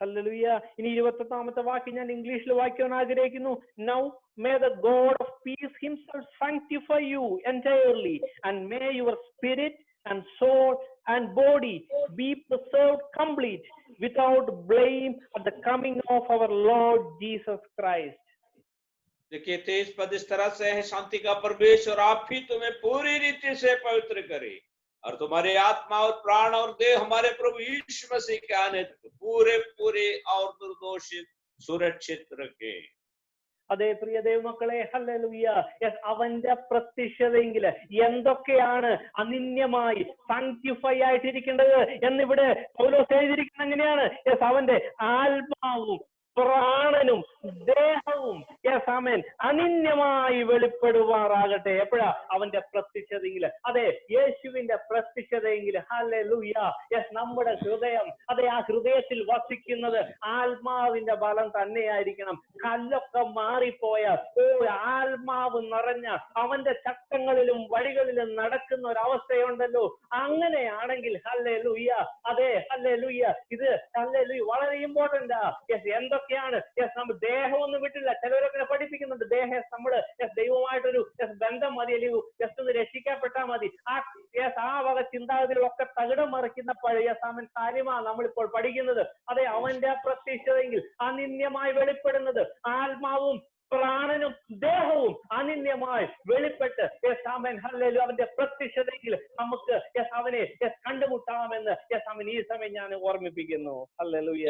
ഹല്ലേലൂയ. ഇനി 21ാമത്തെ വാക്യം ഞാൻ ഇംഗ്ലീഷിൽ വായിക്കാൻ ആഗ്രഹിക്കുന്നു. Now may the God of peace himself sanctify you entirely, and may your spirit and soul and body be preserved complete without blame at the coming of our Lord Jesus Christ. देखिए 23 पद इस तरह से है, शांति का परमेश्वर आप ही तुम्हें पूरी रीति से पवित्र करे और तुम्हारे आत्मा और प्राण और देह हमारे प्रभु यीशु मसीह के आने तक पूरे पूरे और निर्दोषित सुरक्षित रखे. അതെ പ്രിയ ദൈവമക്കളെ, ഹല്ലേലൂയ. യെസ്, അവന്റെ പ്രത്യക്ഷതയെങ്കിൽ എന്തൊക്കെയാണ് അനിന്യമായി സാങ്ക്ടിഫൈ ആയിട്ടിരിക്കേണ്ടത് എന്നിവിടെ പൗലോസ് എഴുതിയിരിക്കുന്നത് എങ്ങനെയാണ്? യെസ്, അവന്റെ ആത്മാവും പ്രാണനും ദേഹവും യെസ് ആമേൻ അനിന്യമായി വെളിപ്പെടുവാറാകട്ടെ. എപ്പോഴാ? അവന്റെ പ്രത്യക്ഷതയെങ്കിൽ. അതെ, യേശുവിന്റെ പ്രത്യക്ഷതയെങ്കിൽ. ഹല്ലേലൂയ. യെസ്, നമ്മുടെ ഹൃദയം, അതെ, ആ ഹൃദയത്തിൽ വസിക്കുന്നത് ആത്മാവിന്റെ ബലം തന്നെയായിരിക്കണം. കല്ലൊക്കെ മാറിപ്പോയ ആത്മാവ് നിറഞ്ഞ അവന്റെ ചട്ടങ്ങളിലും വഴികളിലും നടക്കുന്ന ഒരു അവസ്ഥയുണ്ടല്ലോ. അങ്ങനെയാണെങ്കിൽ ഹല്ലേലൂയ, അതെ ഹല്ലേലൂയ, ഇത് ഹല്ലേലൂയ വളരെ ഇമ്പോർട്ടന്റ് ആ. യെസ്, എന്തൊക്കെയാണ്? യെസ്, നമ്മൾ ദേഹം ഒന്നും വിട്ടില്ല. ചിലവരൊക്കെ പഠിപ്പിക്കുന്നുണ്ട് ദേഹം നമ്മള് ദൈവമായിട്ടൊരു ബന്ധം മതി, അല്ലെങ്കിൽ ജസ്റ്റ് ഒന്ന് രക്ഷിക്കപ്പെട്ടാൽ മതി. ആ വക ചിന്താഗതികളൊക്കെ തകിടം മറിക്കുന്ന പഴയ സാമൻ കാര്യമാണ് നമ്മളിപ്പോൾ പഠിക്കുന്നത്. അതെ, അവന്റെ പ്രത്യക്ഷതയെങ്കിൽ അനിന്യമായി വെളിപ്പെടുന്നത് ആത്മാവും പ്രാണനും ദേഹവും അനിന്യമായി വെളിപ്പെട്ട് അവന്റെ പ്രത്യക്ഷതയെങ്കിൽ നമുക്ക് അവനെ കണ്ടുമുട്ടാമെന്ന് അവൻ ഈ സമയം ഞാൻ ഓർമ്മിപ്പിക്കുന്നു. ഹല്ലേലൂയ.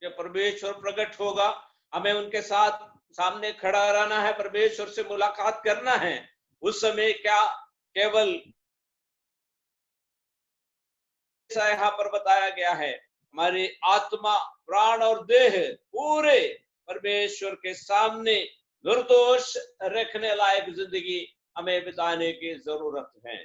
जब परमेश्वर प्रकट होगा, हमें उनके साथ सामने खड़ा रहना है, परमेश्वर से मुलाकात करना है. उस समय क्या केवल ऐसा यहाँ पर बताया गया है, हमारी आत्मा प्राण और देह पूरे परमेश्वर के सामने निर्दोष रखने लायक जिंदगी हमें बिताने की जरूरत है.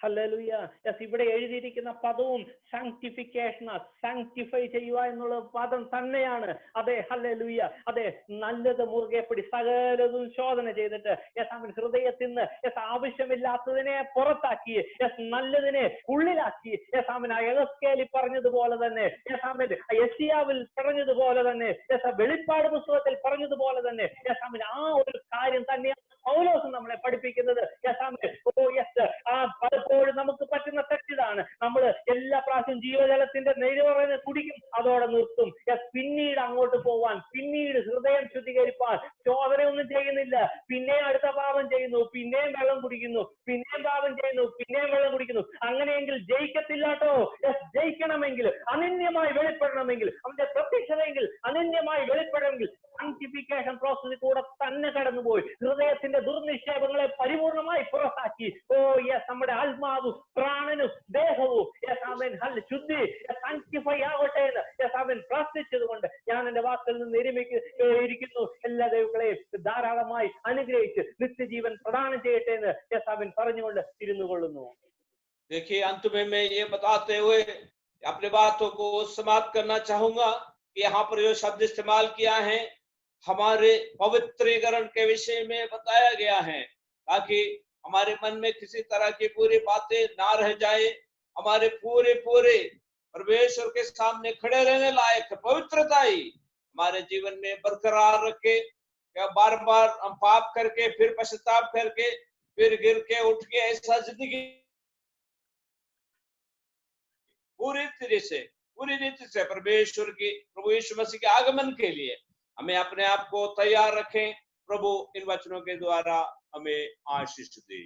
ഹല്ലേലൂയ. യെസ്, ഇവിടെ എഴുതിയിരിക്കുന്ന പദവും സാങ്ക്ടിഫിക്കേഷൻ, സാങ്ക്ടിഫൈ ചെയ്യുക എന്നുള്ള പദം തന്നെയാണ്. അതെ ഹല്ലേലൂയ. അതെ, നല്ലത് മുറുകെ പിടി, സകലതും ശോധന ചെയ്തിട്ട് യെസ് അവൻ ഹൃദയത്തിൽ നിന്ന് യെസ് ആവശ്യമില്ലാത്തതിനെ പുറത്താക്കി യെസ് നല്ലതിനെ ഉള്ളിലാക്കി യെസ് അവൻ എഹെസ്കേലിൽ പറഞ്ഞതുപോലെ തന്നെ യെസ് അവൻ യെശയ്യാവിൽ പറഞ്ഞതുപോലെ തന്നെ യെസ് വെളിപ്പാട് പുസ്തകത്തിൽ പറഞ്ഞതുപോലെ തന്നെ യെസ് അവൻ ആ ഒരു കാര്യം തന്നെയാണ് പൗലോസ് നമ്മളെ പഠിപ്പിക്കുന്നത്. യെസ് അവൻ യെസ് ആ പലപ്പോഴും നമുക്ക് പറ്റുന്ന തെറ്റിതാണ്. നമ്മൾ എല്ലാ പ്രാവശ്യം ജീവജലത്തിന്റെ നെയ്യുറന്ന് കുടിക്കും, അതോടെ നിർത്തും. പിന്നീട് അങ്ങോട്ട് പോവാൻ, പിന്നീട് ഹൃദയം ശുദ്ധീകരിപ്പാൻ ശോധനയൊന്നും ചെയ്യുന്നില്ല. പിന്നെയും അടുത്ത പാപം ചെയ്യുന്നു, പിന്നെയും വെള്ളം കുടിക്കുന്നു, പിന്നെയും പാപം ചെയ്യുന്നു, പിന്നെയും വെള്ളം കുടിക്കുന്നു. അങ്ങനെയെങ്കിൽ ജയിക്കത്തില്ലാട്ടോ. ജയിക്കണമെങ്കിൽ, അനന്യമായി വെളിപ്പെടണമെങ്കിൽ, അവന്റെ പ്രത്യക്ഷതയെങ്കിൽ അനന്യമായി വെളിപ്പെടണമെങ്കിൽ സാങ്ക്ടിഫിക്കേഷൻ പ്രോസസ്സിൽ കൂടെ തന്നെ കടന്നുപോയി ഹൃദയത്തിന്റെ ദുർനിക്ഷേപങ്ങളെ പരിപൂർണമായി പുറത്താക്കി യെസ് നമ്മുടെ ആത്മാവും പ്രാണനും ദേഹവും യെസ് അവൻ ശുദ്ധി സാങ്ക്ടിഫൈ ആവട്ടെ എന്ന് യെസ് അവൻ പ്രാർത്ഥിച്ചതുകൊണ്ട് ഞാൻ എന്റെ വാക്കിൽ നിന്ന് ഇരിക്കുന്നു. എല്ലാ ദൈവങ്ങളെയും ധാരാളമായി അനുഗ്രഹിച്ച് നിത്യജീവൻ പ്രദാനം ചെയ്യട്ടെ എന്ന് യെസ് അവൻ പറഞ്ഞുകൊണ്ട് ഇരുന്നു കൊള്ളുന്നു. देखिए, अंत में मैं ये बताते हुए अपने बातों को समाप्त करना चाहूंगा कि यहाँ पर जो शब्द इस्तेमाल किया है हमारे पवित्रीकरण के विषय में बताया गया है, ताकि हमारे मन में किसी तरह की पूरी बातें ना रह जाए. हमारे पूरे परमेश्वर के सामने खड़े रहने लायक पवित्रता ही हमारे जीवन में बरकरार रखे. क्या बार बार हम पाप करके फिर पश्चाताप करके फिर गिर के उठ के ऐसा जिंदगी पूरी रीति से परमेश्वर की प्रभु यीशु मसीह के आगमन के लिए हमें अपने आप को तैयार रखें. प्रभु इन वचनों के द्वारा हमें आशीष दे.